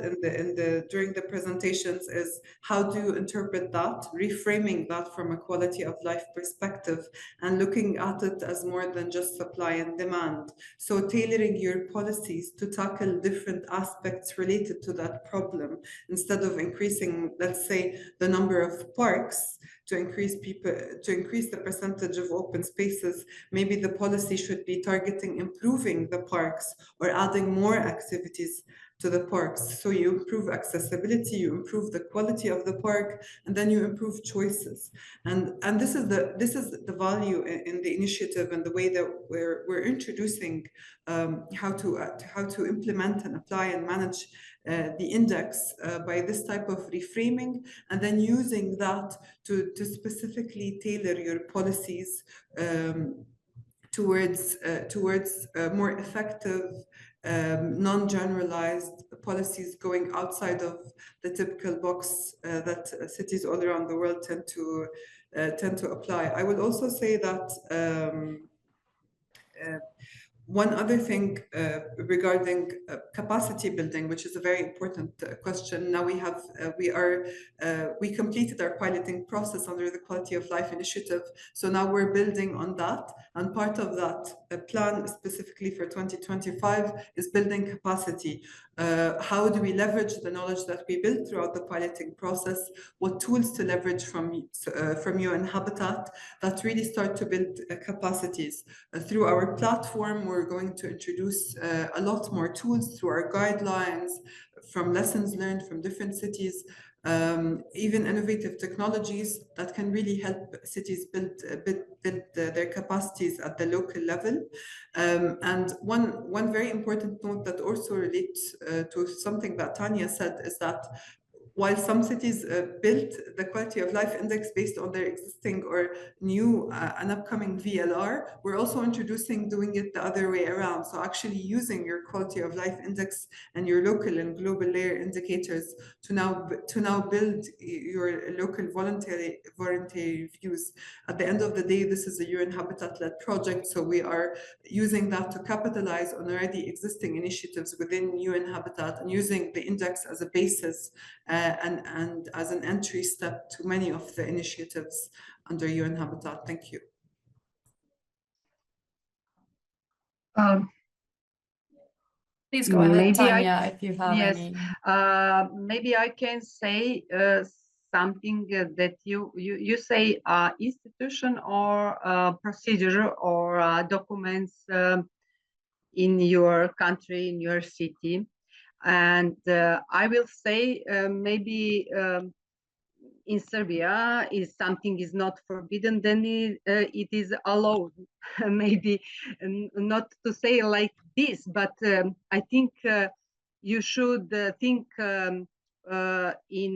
during the presentations is how do you interpret that, reframing that from a quality of life perspective and looking at it as more than just supply and demand. So tailoring your policies to tackle different aspects related to that problem, instead of increasing, let's say, the number of parks to increase the percentage of open spaces, maybe the policy should be targeting improving the parks or adding more activities to the parks. So you improve accessibility, you improve the quality of the park, and then you improve choices. And this is the value in the initiative and the way that we're introducing how to implement and apply and manage the index by this type of reframing, and then using that to specifically tailor your policies towards more effective, non-generalized policies going outside of the typical box that cities all around the world tend to apply. I would also say that one other thing regarding capacity building, which is a very important question. Now we completed our piloting process under the Quality of Life Initiative. So now we're building on that. And part of that plan specifically for 2025 is building capacity. How do we leverage the knowledge that we built throughout the piloting process? What tools to leverage from UN Habitat that really start to build capacities? Through our platform, we're going to introduce a lot more tools through our guidelines, from lessons learned from different cities, even innovative technologies that can really help cities build their capacities at the local level. And one very important note that also relates to something that Tanya said is that while some cities built the quality of life index based on their existing or new and upcoming VLR, we're also introducing doing it the other way around. So actually using your quality of life index and your local and global layer indicators to now build your local voluntary views. At the end of the day, this is a UN Habitat-led project, so we are using that to capitalize on already existing initiatives within UN Habitat and using the index as a basis and as an entry step to many of the initiatives under UN Habitat. Thank you.
Please go ahead,
maybe
Tanya, if you have
yes,
any.
maybe I can say something that you say institution or procedure or documents in your country, in your city. And I will say maybe in Serbia is something is not forbidden, then it is allowed. Maybe not to say like this, but I think you should think in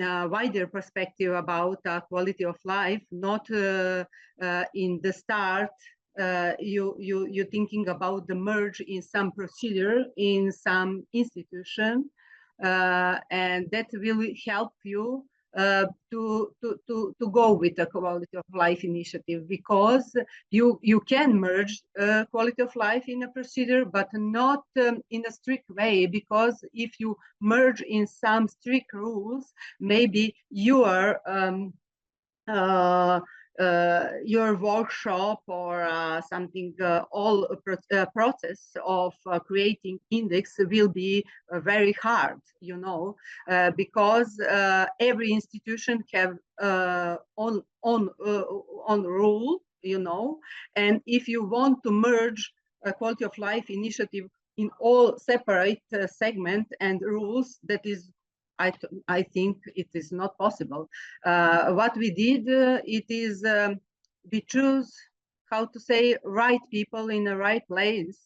a wider perspective about quality of life, not in the start. You thinking about the merge in some procedure in some institution, and that will help you to go with the quality of life initiative, because you can merge quality of life in a procedure, but not in a strict way, because if you merge in some strict rules, maybe your workshop or something, all process of creating index will be very hard, you know, because every institution have on rule, you know, and if you want to merge a quality of life initiative in all separate segment and rules, that is, I think it is not possible. What we did, it is we choose, how to say, right people in the right place,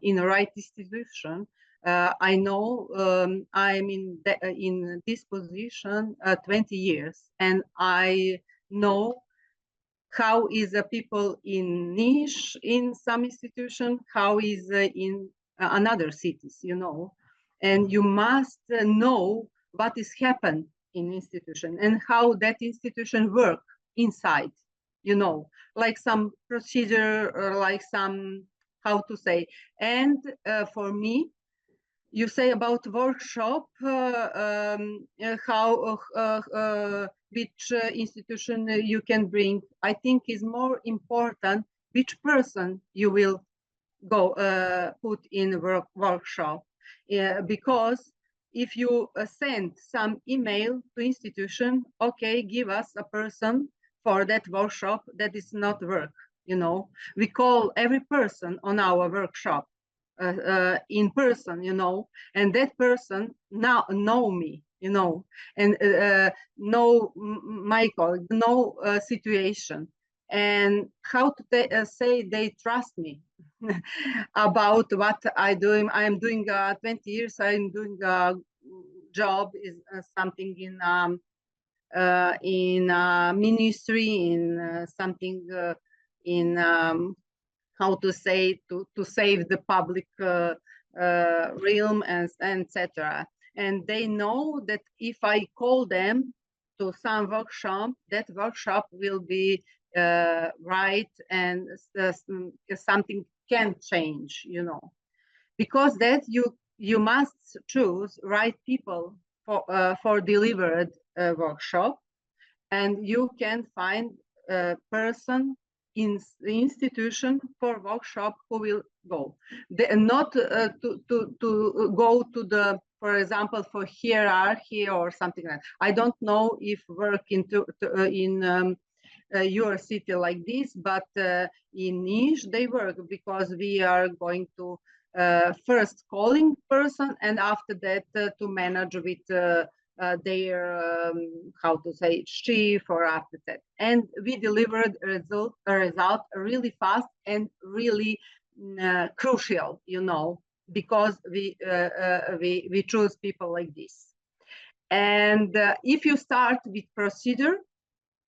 in the right institution. I know I'm in this position 20 years, and I know how is the people in niche in some institution, how is in another cities, you know, and you must know what is happened in institution and how that institution work inside, you know, like some procedure or like some, how to say. And for me, you say about workshop, how which institution you can bring. I think is more important which person you will go put in workshop, because if you send some email to institution, okay, give us a person for that workshop, that is not work, you know. We call every person on our workshop in person, you know, and that person now know me, you know, and know my colleague, know situation, and how to say they trust me about what I do. I'm doing 20 years. I'm doing a job is something in ministry, in something in how to say to save the public realm and etc. And they know that if I call them to some workshop, that workshop will be right, and something can change, you know, because that you must choose right people for delivered workshop, and you can find a person in the institution for workshop who will go. Not to go to the, for example, for hierarchy or something like that. I don't know if work in your city like this, but in niche they work, because we are going to first calling person, and after that to manage with their how to say chief or after that, and we delivered a result really fast and really crucial, you know, because we choose people like this. And if you start with procedure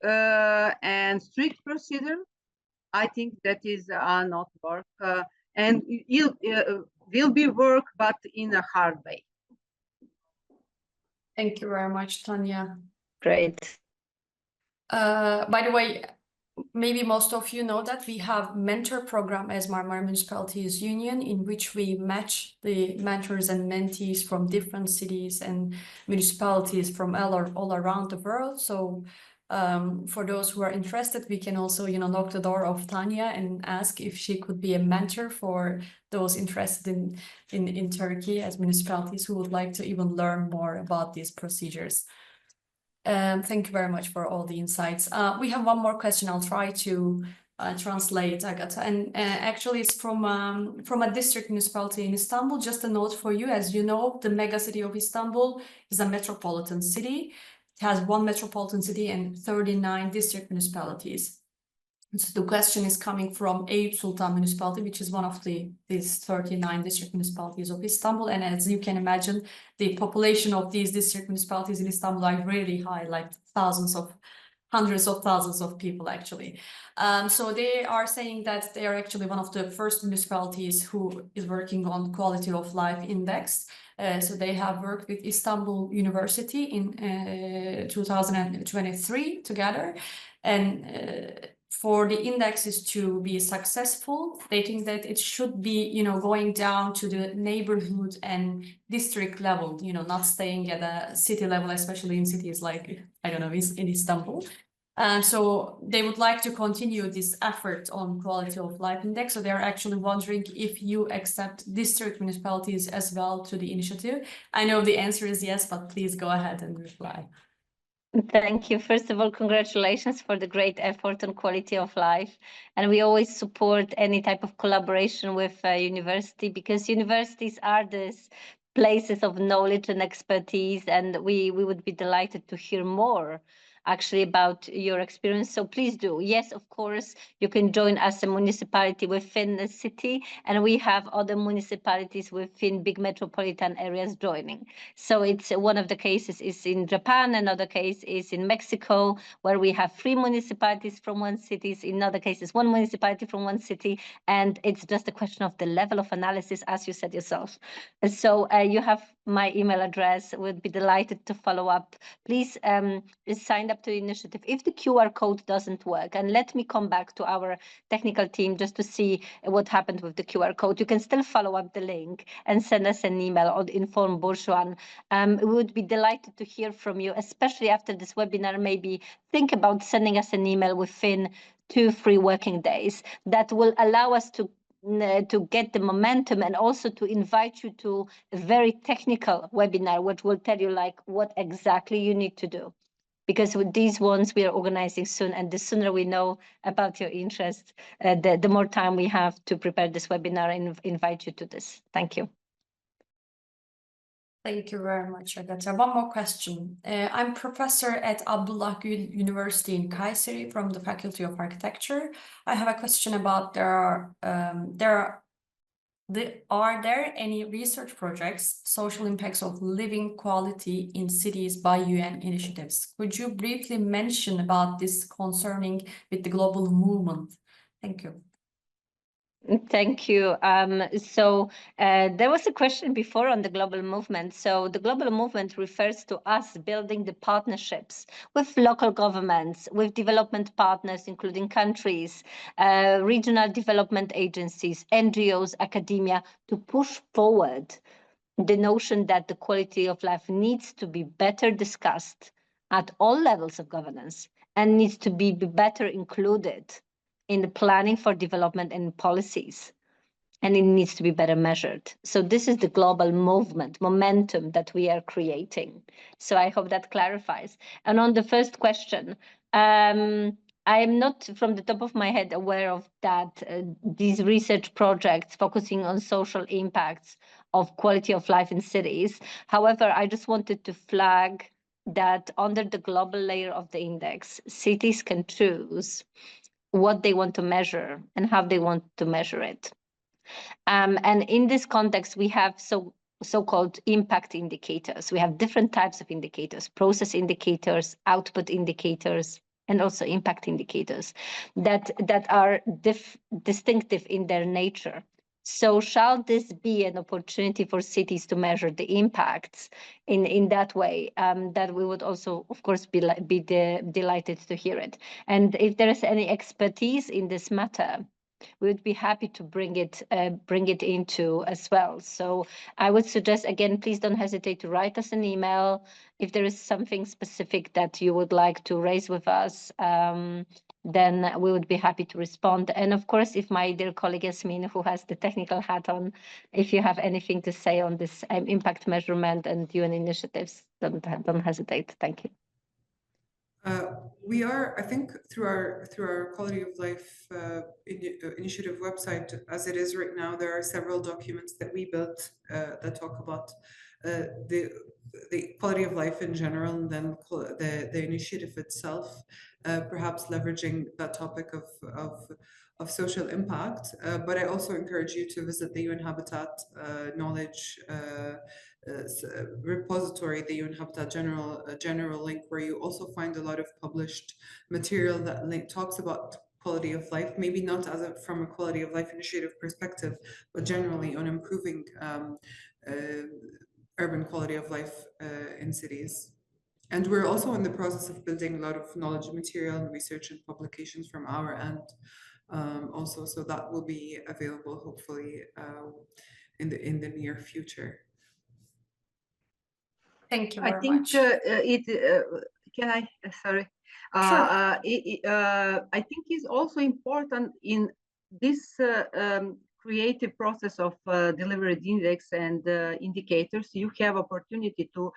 and strict procedure, I think that is not work, and it will be work, but in a hard way.
Thank you very much, Tanya.
Great.
By the way, maybe most of you know that we have mentor program as Marmara Municipalities Union, in which we match the mentors and mentees from different cities and municipalities from all around the world. So for those who are interested, we can also, knock the door of Tanya and ask if she could be a mentor for those interested in Turkey as municipalities who would like to even learn more about these procedures. Thank you very much for all the insights. We have one more question. I'll try to translate, Agatha. And actually, it's from a district municipality in Istanbul. Just a note for you, as you know, the mega city of Istanbul is a metropolitan city. It has one metropolitan city and 39 district municipalities. So the question is coming from Eyüp Sultan municipality, which is one of these 39 district municipalities of Istanbul. And as you can imagine, the population of these district municipalities in Istanbul are really high, like hundreds of thousands of people, actually. So they are saying that they are actually one of the first municipalities who is working on quality of life index. So they have worked with Istanbul University in 2023 together. And for the indexes to be successful, they think that it should be, going down to the neighborhood and district level, not staying at a city level, especially in cities like, I don't know, in Istanbul. So they would like to continue this effort on quality of life index. So they're actually wondering if you accept district municipalities as well to the initiative. I know the answer is yes, but please go ahead and reply.
Thank you. First of all, congratulations for the great effort on quality of life. And we always support any type of collaboration with university, because universities are these places of knowledge and expertise. And we would be delighted to hear more actually about your experience. So please do. Yes, of course, you can join us a municipality within the city, and we have other municipalities within big metropolitan areas joining. So it's one of the cases is in Japan, another case is in Mexico, where we have 3 municipalities from one city, in other cases 1 municipality from one city, and it's just a question of the level of analysis, as you said yourself. So you have my email address. We'd be delighted to follow up. Please sign up to the initiative if the QR code doesn't work. And let me come back to our technical team just to see what happened with the QR code. You can still follow up the link and send us an email or inform Burjuan. We would be delighted to hear from you, especially after this webinar. Maybe think about sending us an email within 2-3 working days. That will allow us to get the momentum and also to invite you to a very technical webinar, which will tell you like what exactly you need to do. Because with these ones we are organizing soon, and the sooner we know about your interest, the more time we have to prepare this webinar and invite you to this. Thank you.
Thank you very much, Agatha. One more question. I'm professor at Abdullah Gül University in Kayseri from the Faculty of Architecture. I have a question about are there any research projects, social impacts of living quality in cities by UN initiatives? Could you briefly mention about this concerning with the global movement? Thank you.
Thank you. So there was a question before on the global movement. So the global movement refers to us building the partnerships with local governments, with development partners, including countries, regional development agencies, NGOs, academia, to push forward the notion that the quality of life needs to be better discussed at all levels of governance and needs to be better included in the planning for development and policies, and it needs to be better measured. So this is the global movement, momentum that we are creating. So I hope that clarifies. And on the first question, I am not from the top of my head aware of that, these research projects focusing on social impacts of quality of life in cities. However, I just wanted to flag that under the global layer of the index, cities can choose what they want to measure and how they want to measure it. And in this context, we have so-called impact indicators. We have different types of indicators, process indicators, output indicators, and also impact indicators that are distinctive in their nature. So shall this be an opportunity for cities to measure the impacts in that way? That we would also, of course, be delighted to hear it. And if there is any expertise in this matter, we would be happy to bring it into as well. So I would suggest, again, please don't hesitate to write us an email if there is something specific that you would like to raise with us. Then we would be happy to respond. And of course, if my dear colleague Yasmin, who has the technical hat on, if you have anything to say on this impact measurement and UN initiatives, don't hesitate. Thank you.
We are, I think, through our quality of life initiative website, as it is right now, there are several documents that we built that talk about the quality of life in general, and then the initiative itself, perhaps leveraging that topic of social impact. But I also encourage you to visit the UN Habitat knowledge repository, the UN Habitat general link, where you also find a lot of published material that talks about quality of life, maybe not from a quality of life initiative perspective, but generally on improving urban quality of life in cities. And we're also in the process of building a lot of knowledge material and research and publications from our end also, so that will be available hopefully in the near future.
Thank you very much.
Can I, sorry.
Sure.
I think it's also important in this creative process of delivery index and indicators, you have opportunity to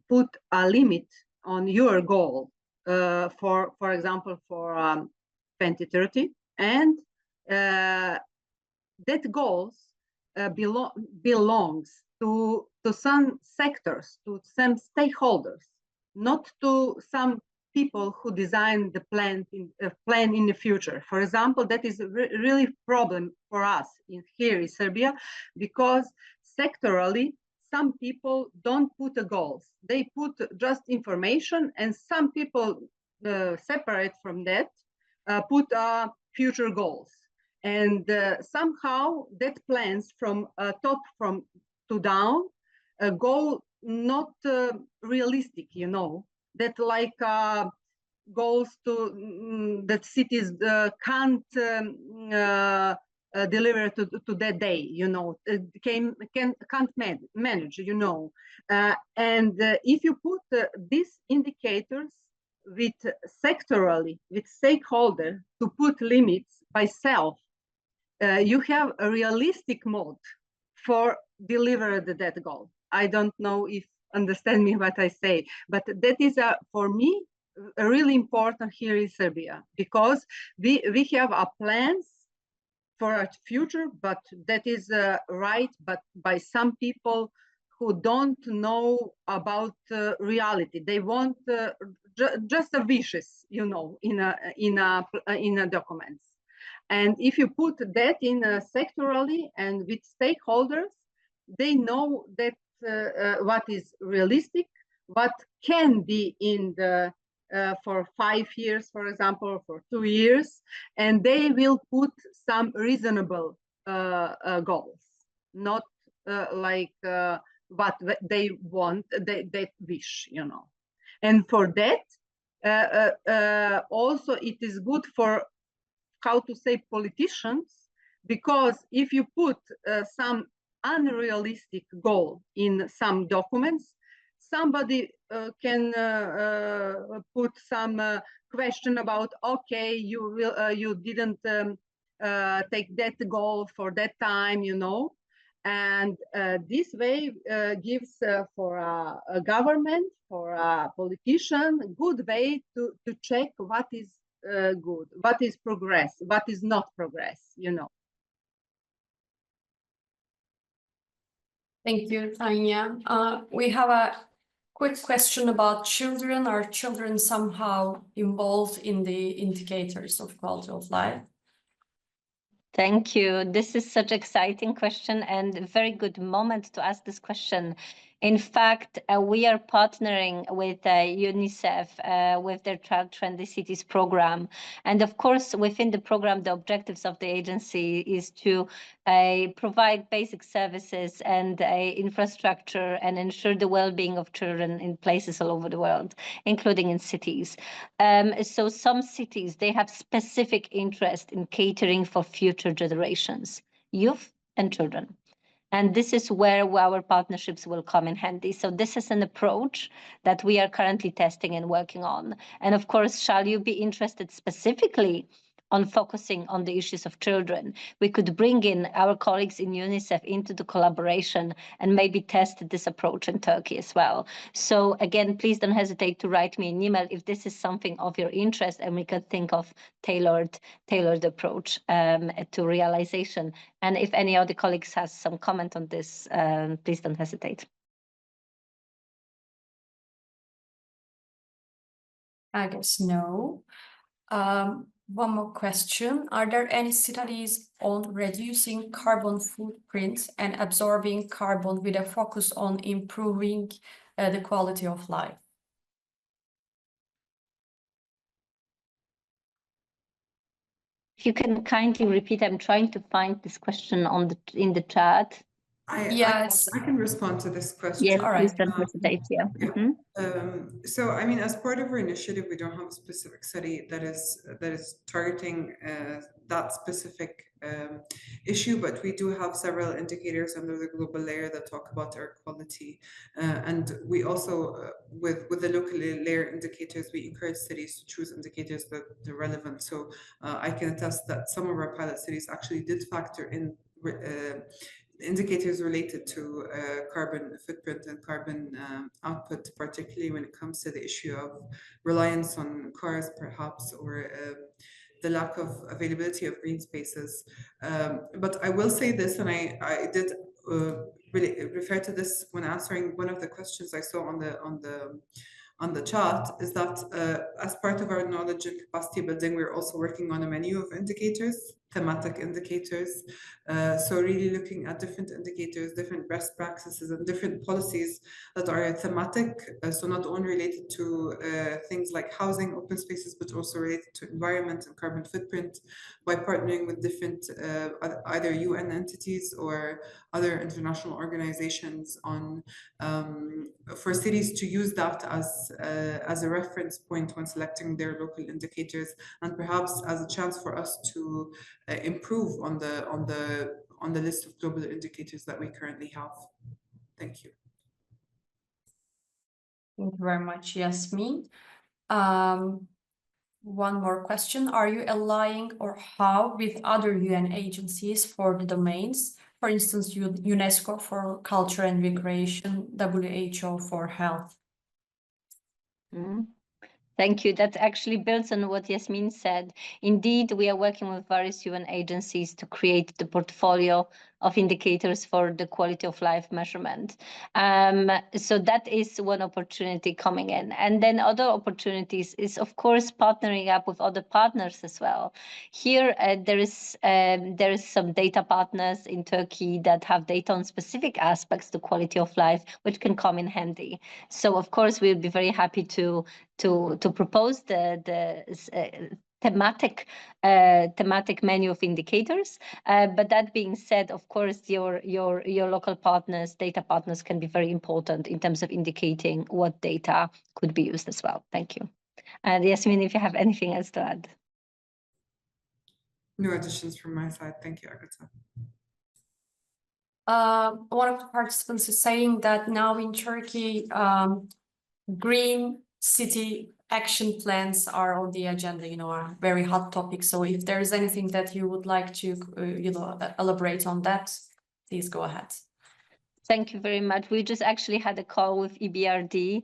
put a limit on your goal, for example, for 2030, and that goals belongs to some sectors, to some stakeholders, not to some people who design the plan in the future. For example, that is really problem for us here in Serbia, because sectorally, some people don't put the goals. They put just information, and some people separate from that, put future goals. And somehow that plans from top to down go not realistic, you know, that like goals to that cities can't deliver to that day, you know, can't manage, you know. And if you put these indicators with sectorally, with stakeholder, to put limits by self, you have a realistic mode for deliver that goal. I don't know if understand me what I say, but that is for me really important here in Serbia, because we have a plans for our future, but that is right, but by some people who don't know about reality. They want just a wishes, you know, in a documents. And if you put that in sectorally and with stakeholders, they know that what is realistic, what can be in the for 5 years, for example, for 2 years, and they will put some reasonable goals, not like what they want, they wish, you know. And for that, also it is good for, how to say, politicians, because if you put some unrealistic goal in some documents, somebody can put some question about, okay, you didn't take that goal for that time, you know. And this way gives for a government, for a politician, good way to check what is good, what is progress, what is not progress, you know.
Thank you, Tanya. We have a quick question about children. Are children somehow involved in the indicators of quality of life?
Thank you. This is such an exciting question and a very good moment to ask this question. In fact, we are partnering with UNICEF with their Child Friendly Cities program. And of course, within the program, the objectives of the agency is to provide basic services and infrastructure and ensure the well-being of children in places all over the world, including in cities. So some cities, they have specific interest in catering for future generations, youth and children. And this is where our partnerships will come in handy. So this is an approach that we are currently testing and working on. And of course, shall you be interested specifically on focusing on the issues of children, we could bring in our colleagues in UNICEF into the collaboration and maybe test this approach in Turkey as well. So again, please don't hesitate to write me an email if this is something of your interest and we can think of tailored approach to realization. And if any other colleagues has some comment on this, please don't hesitate.
I guess no. One more question. Are there any studies on reducing carbon footprint and absorbing carbon with a focus on improving the quality of life?
If you can kindly repeat, I'm trying to find this question in the chat.
Yes,
I can respond to this question.
Yes,
all
please
right.
don't hesitate. Yeah.
Yeah. So, I mean, as part of our initiative, we don't have a specific study that is targeting that specific issue, but we do have several indicators under the global layer that talk about air quality. And we also, with the local layer indicators, we encourage cities to choose indicators that are relevant. So I can attest that some of our pilot cities actually did factor in indicators related to carbon footprint and carbon output, particularly when it comes to the issue of reliance on cars, perhaps, or the lack of availability of green spaces. But I will say this, and I did really refer to this when answering one of the questions I saw on the chat, is that as part of our knowledge and capacity building, we're also working on a menu of indicators, thematic indicators. So really looking at different indicators, different best practices and different policies that are thematic. So not only related to things like housing, open spaces, but also related to environment and carbon footprint, by partnering with different either UN entities or other international organizations on for cities to use that as a reference point when selecting their local indicators, and perhaps as a chance for us to improve on the list of global indicators that we currently have. Thank you.
Thank you very much, Yasmin. One more question. Are you aligning or how with other UN agencies for the domains? For instance, UNESCO for culture and recreation, WHO for health.
Thank you. That actually builds on what Yasmin said. Indeed, we are working with various UN agencies to create the portfolio of indicators for the quality of life measurement. So that is one opportunity coming in. And then other opportunities is, of course, partnering up with other partners as well. Here, there is some data partners in Turkey that have data on specific aspects to quality of life, which can come in handy. So, of course, we'll be very happy to propose the thematic menu of indicators. But that being said, of course, your local partners, data partners, can be very important in terms of indicating what data could be used as well. Thank you. And Yasmin, if you have anything else to add.
No additions from my side. Thank you, Agatha.
One of the participants is saying that now in Turkey, green city action plans are on the agenda, a very hot topic. So if there is anything that you would like to, elaborate on that, please go ahead.
Thank you very much. We just actually had a call with EBRD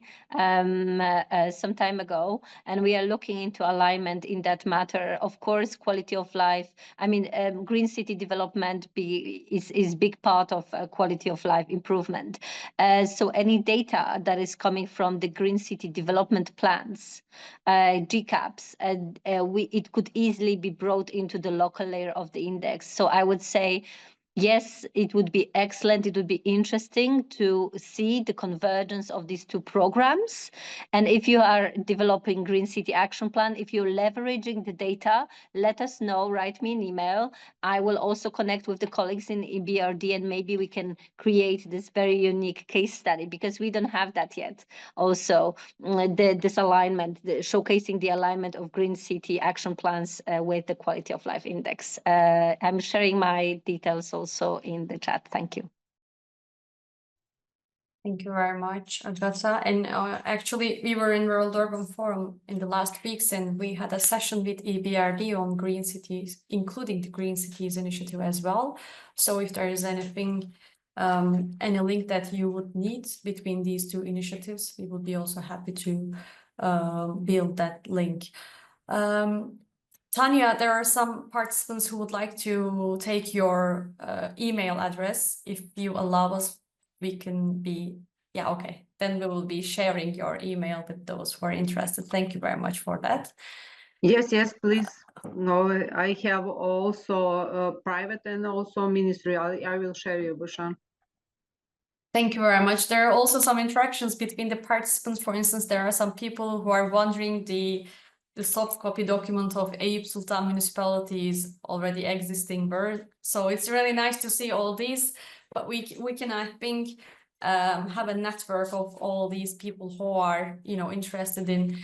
some time ago, and we are looking into alignment in that matter. Of course, quality of life. I mean, green city development is big part of quality of life improvement. So any data that is coming from the green city development plans, GCAPs, it could easily be brought into the local layer of the index. So I would say, yes, it would be excellent. It would be interesting to see the convergence of these two programs. And if you are developing Green City Action Plan, if you're leveraging the data, let us know, write me an email. I will also connect with the colleagues in EBRD, and maybe we can create this very unique case study, because we don't have that yet. Also, this alignment, showcasing the alignment of Green City Action Plans with the Quality of Life Index. I'm sharing my details also in the chat. Thank you.
Thank you very much, Agata. And actually, we were in World Urban Forum in the last weeks, and we had a session with EBRD on green cities, including the Green Cities Initiative as well. So if there is anything, any link that you would need between these two initiatives, we would be also happy to build that link. Tanya, there are some participants who would like to take your email address. If you allow us, we can be, yeah, okay. Then we will be sharing your email with those who are interested. Thank you very much for that.
Yes, yes, please. No, I have also private and also ministry. I will share you, Bushan.
Thank you very much. There are also some interactions between the participants. For instance, there are some people who are wondering the soft copy document of Eyüp Sultan Municipalities already existing where. So it's really nice to see all these, but we can, I think, have a network of all these people who are, you know, interested in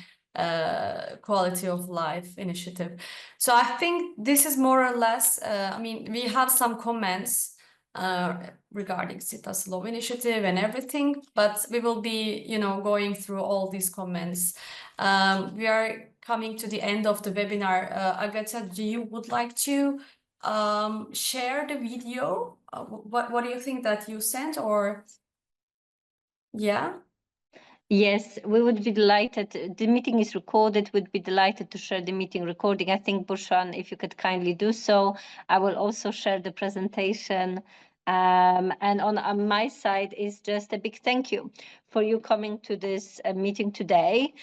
quality of life initiative. So I think this is more or less, I mean, we have some comments regarding CITA's law initiative and everything, but we will be, you know, going through all these comments. We are coming to the end of the webinar. Agata, do you would like to share the video? What do you think that you sent, or yeah?
Yes, we would be delighted. The meeting is recorded. We'd be delighted to share the meeting recording. I think, Bushan, if you could kindly do so. I will also share the presentation. And on my side is just a big thank you for you coming to this meeting today,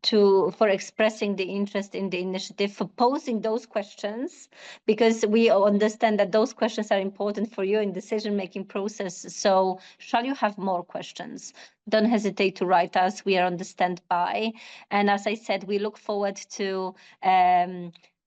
for expressing the interest in the initiative, for posing those questions, because we understand that those questions are important for you in decision-making process. So shall you have more questions? Don't hesitate to write us. We are on the standby. And as I said, we look forward to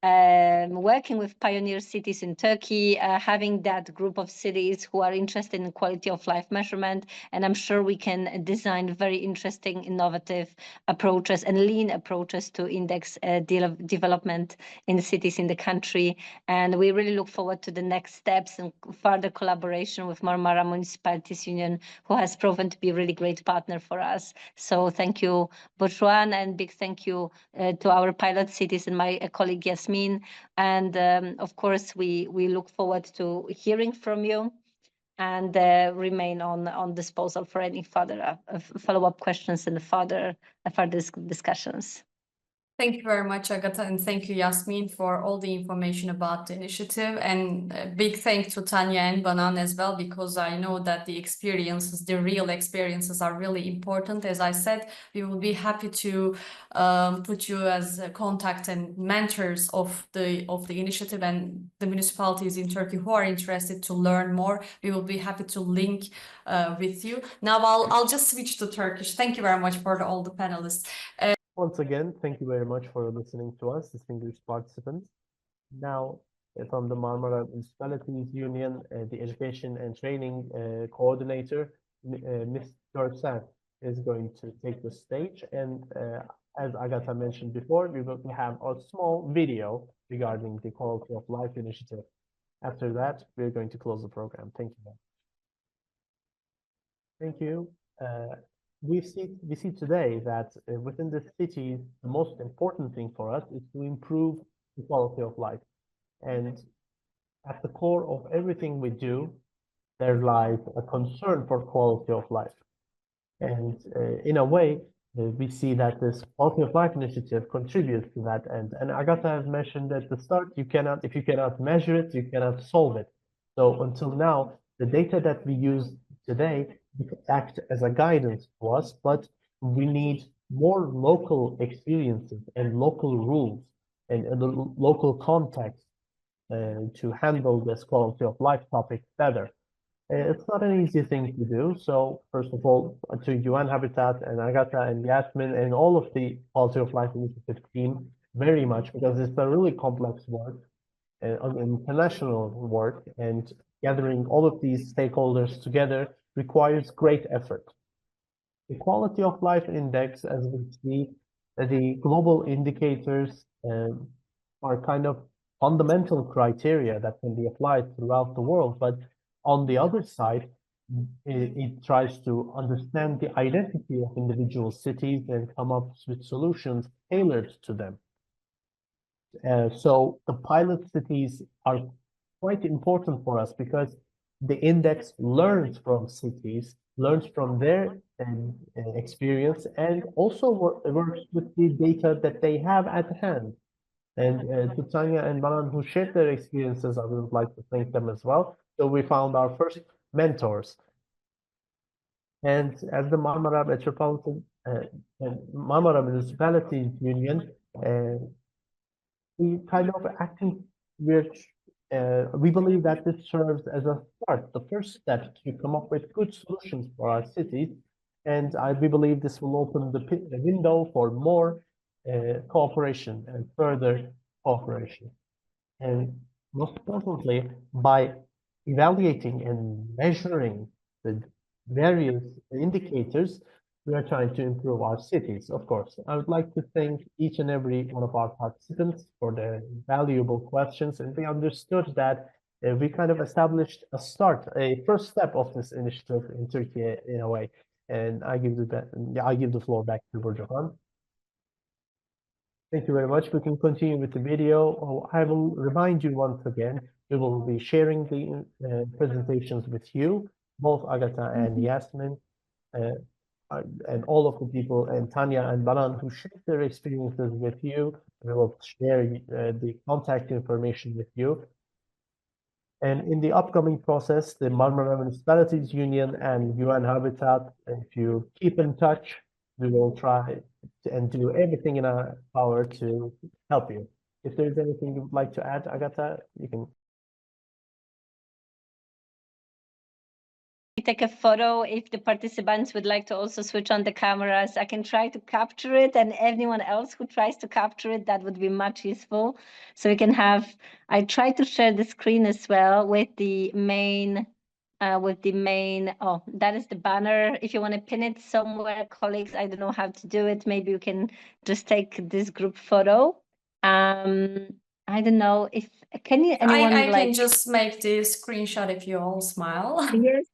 working with pioneer cities in Turkey, having that group of cities who are interested in quality of life measurement. And I'm sure we can design very interesting, innovative approaches and lean approaches to index development in the cities in the country. And we really look forward to the next steps and further collaboration with Marmara Municipalities Union, who has proven to be a really great partner for us. So thank you, Bourjuan, and big thank you to our pilot cities and my colleague Yasmin. And of course, we look forward to hearing from you and remain on disposal for any further follow-up questions and further discussions.
Thank you very much, Agata, and thank you, Yasmin, for all the information about the initiative. And a big thanks to Tanya and Banan as well, because I know that the experiences, the real experiences, are really important. As I said, we will be happy to put you as contact and mentors of the initiative, and the municipalities in Turkey who are interested to learn more. We will be happy to link with you. Now I'll just switch to Turkish. Thank you very much for all the panelists.
Once again, thank you very much for listening to us, distinguished participants. Now, from the Marmara Municipalities Union, the Education and Training Coordinator, Ms. Görsen, is going to take the stage. And as Agata mentioned before, we will have a small video regarding the Quality of Life initiative. After that, we're going to close the program. Thank you. Thank you. We see today that within the cities, the most important thing for us is to improve the quality of life. And at the core of everything we do there lies a concern for quality of life. And in a way, we see that this quality of life initiative contributes to that end. And Agatha has mentioned at the start, if you cannot measure it, you cannot solve it. So until now, the data that we use today act as a guidance to us, but we need more local experiences and local rules and the local context to handle this quality of life topic better. It's not an easy thing to do. So first of all, to UN Habitat and Agatha and Yasmin and all of the Quality of Life Initiative team very much, because it's a really complex work, international work, and gathering all of these stakeholders together requires great effort. The Quality of Life Index, as we see, the global indicators are kind of fundamental criteria that can be applied throughout the world, but on the other side, it tries to understand the identity of individual cities and come up with solutions tailored to them. So the pilot cities are quite important for us because the index learns from cities, learns from their experience, and also works with the data that they have at hand. And to Tanya and Banan, who shared their experiences, I would like to thank them as well. So we found our first mentors. And as the Marmara Metropolitan Marmara Municipalities Union, we kind of acting, we believe that this serves as a start, the first step to come up with good solutions for our cities. And we believe this will open the window for more cooperation and further cooperation. And most importantly, by evaluating and measuring the various indicators, we are trying to improve our cities, of course. I would like to thank each and every one of our participants for their valuable questions, and we understood that we kind of established a first step of this initiative in Turkey in a way. And I give the floor back to Burcuhan. Thank you very much. We can continue with the video. I will remind you once again, we will be sharing the presentations with you, both Agatha and Yasmin, and all of the people, and Tanya and Banan, who shared their experiences with you. We will share the contact information with you. And in the upcoming process, the Marmara Municipalities Union and UN Habitat, if you keep in touch, we will try and do everything in our power to help you. If there's anything you'd like to add, Agatha, you can.
Take a photo. If the participants would like to also switch on the cameras, I can try to capture it, and anyone else who tries to capture it, that would be much useful. So we can have, I try to share the screen as well with the main, oh, that is the banner. If you want to pin it somewhere, colleagues, I don't know how to do it. Maybe you can just take this group photo. I don't know if, anyone
I can just make the screenshot if you all smile.
Yes.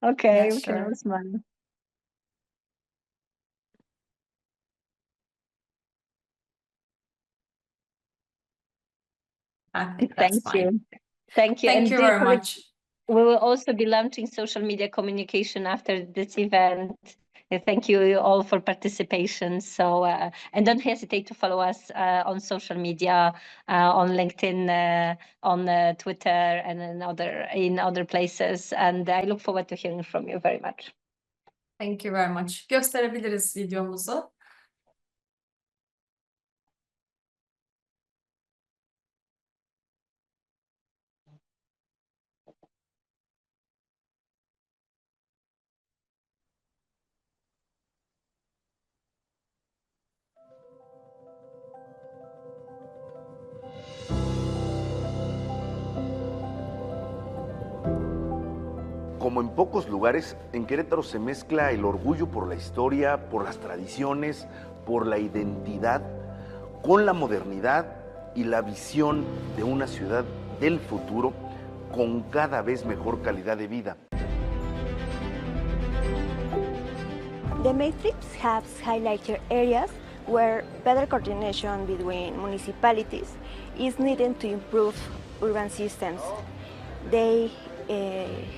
Okay,
Yeah,
we can
sure.
all smile.
I think that's fine.
Thank you.
Thank you very much.
We will also be launching social media communication after this event. Thank you all for participation. So, and don't hesitate to follow us on social media, on LinkedIn, on Twitter, and in other places. And I look forward to hearing from you very much.
Thank you very much. Gösterebiliriz videomuzu.
Como en pocos lugares, en Querétaro se mezcla el orgullo por la historia, por las tradiciones, por la identidad, con la modernidad y la visión de una ciudad del futuro con cada vez mejor calidad de vida.
The matrix has highlighted areas where better coordination between municipalities is needed to improve urban systems. They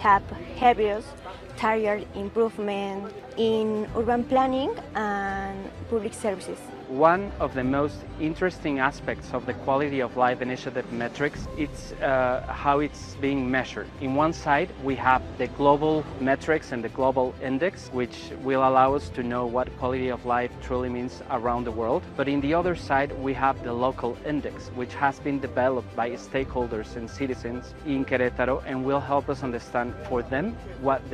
have heaviest target improvement in urban planning and public services.
One of the most interesting aspects of the quality of life initiative metrics is how it's being measured. In one side, we have the global metrics and the global index, which will allow us to know what quality of life truly means around the world. But in the other side, we have the local index, which has been developed by stakeholders and citizens in Querétaro and will help us understand for them what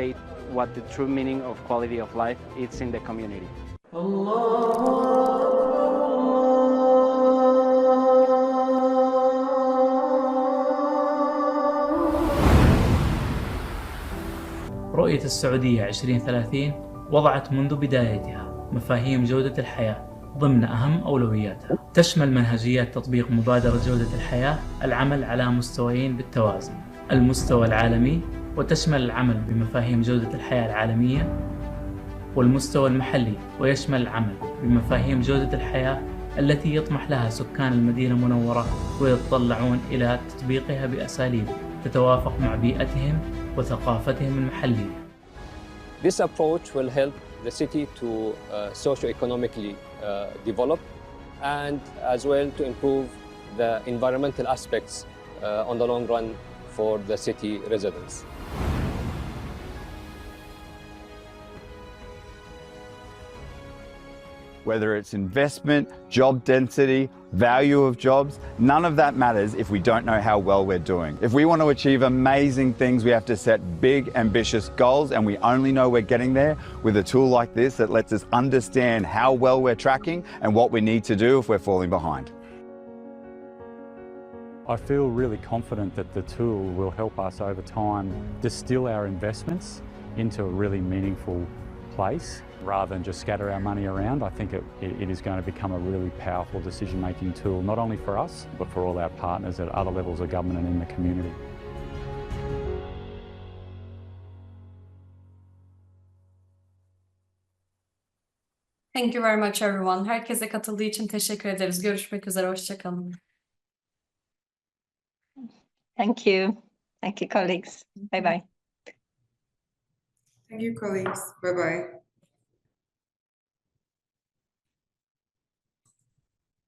the true meaning of quality of life is in the community.
رؤية السعودية 2030 وضعت منذ بدايتها مفاهيم جودة الحياة ضمن أهم أولوياتها. تشمل منهجيات تطبيق مبادرة جودة الحياة العمل على مستويين بالتوازي: المستوى العالمي، وتشمل العمل بمفاهيم جودة الحياة العالمية، والمستوى المحلي، ويشمل العمل بمفاهيم جودة الحياة التي يطمح لها سكان المدينة المنورة ويتطلعون إلى تطبيقها بأساليب تتوافق مع بيئتهم وثقافتهم المحلية.
This approach will help the city to socio-economically develop and as well to improve the environmental aspects on the long run for the city residents.
Whether it's investment, job density, value of jobs, none of that matters if we don't know how well we're doing. If we want to achieve amazing things, we have to set big, ambitious goals, and we only know we're getting there with a tool like this that lets us understand how well we're tracking and what we need to do if we're falling behind.
I feel really confident that the tool will help us over time distill our investments into a really meaningful place. Rather than just scatter our money around, I think it is going to become a really powerful decision-making tool, not only for us, but for all our partners at other levels of government and in the community.
Thank you very much everyone. Herkese katıldığı için teşekkür ederiz. Görüşmek üzere. Hoşça kalın.
Thank you. Thank you, colleagues. Bye-bye.
Thank you, colleagues. Bye-bye.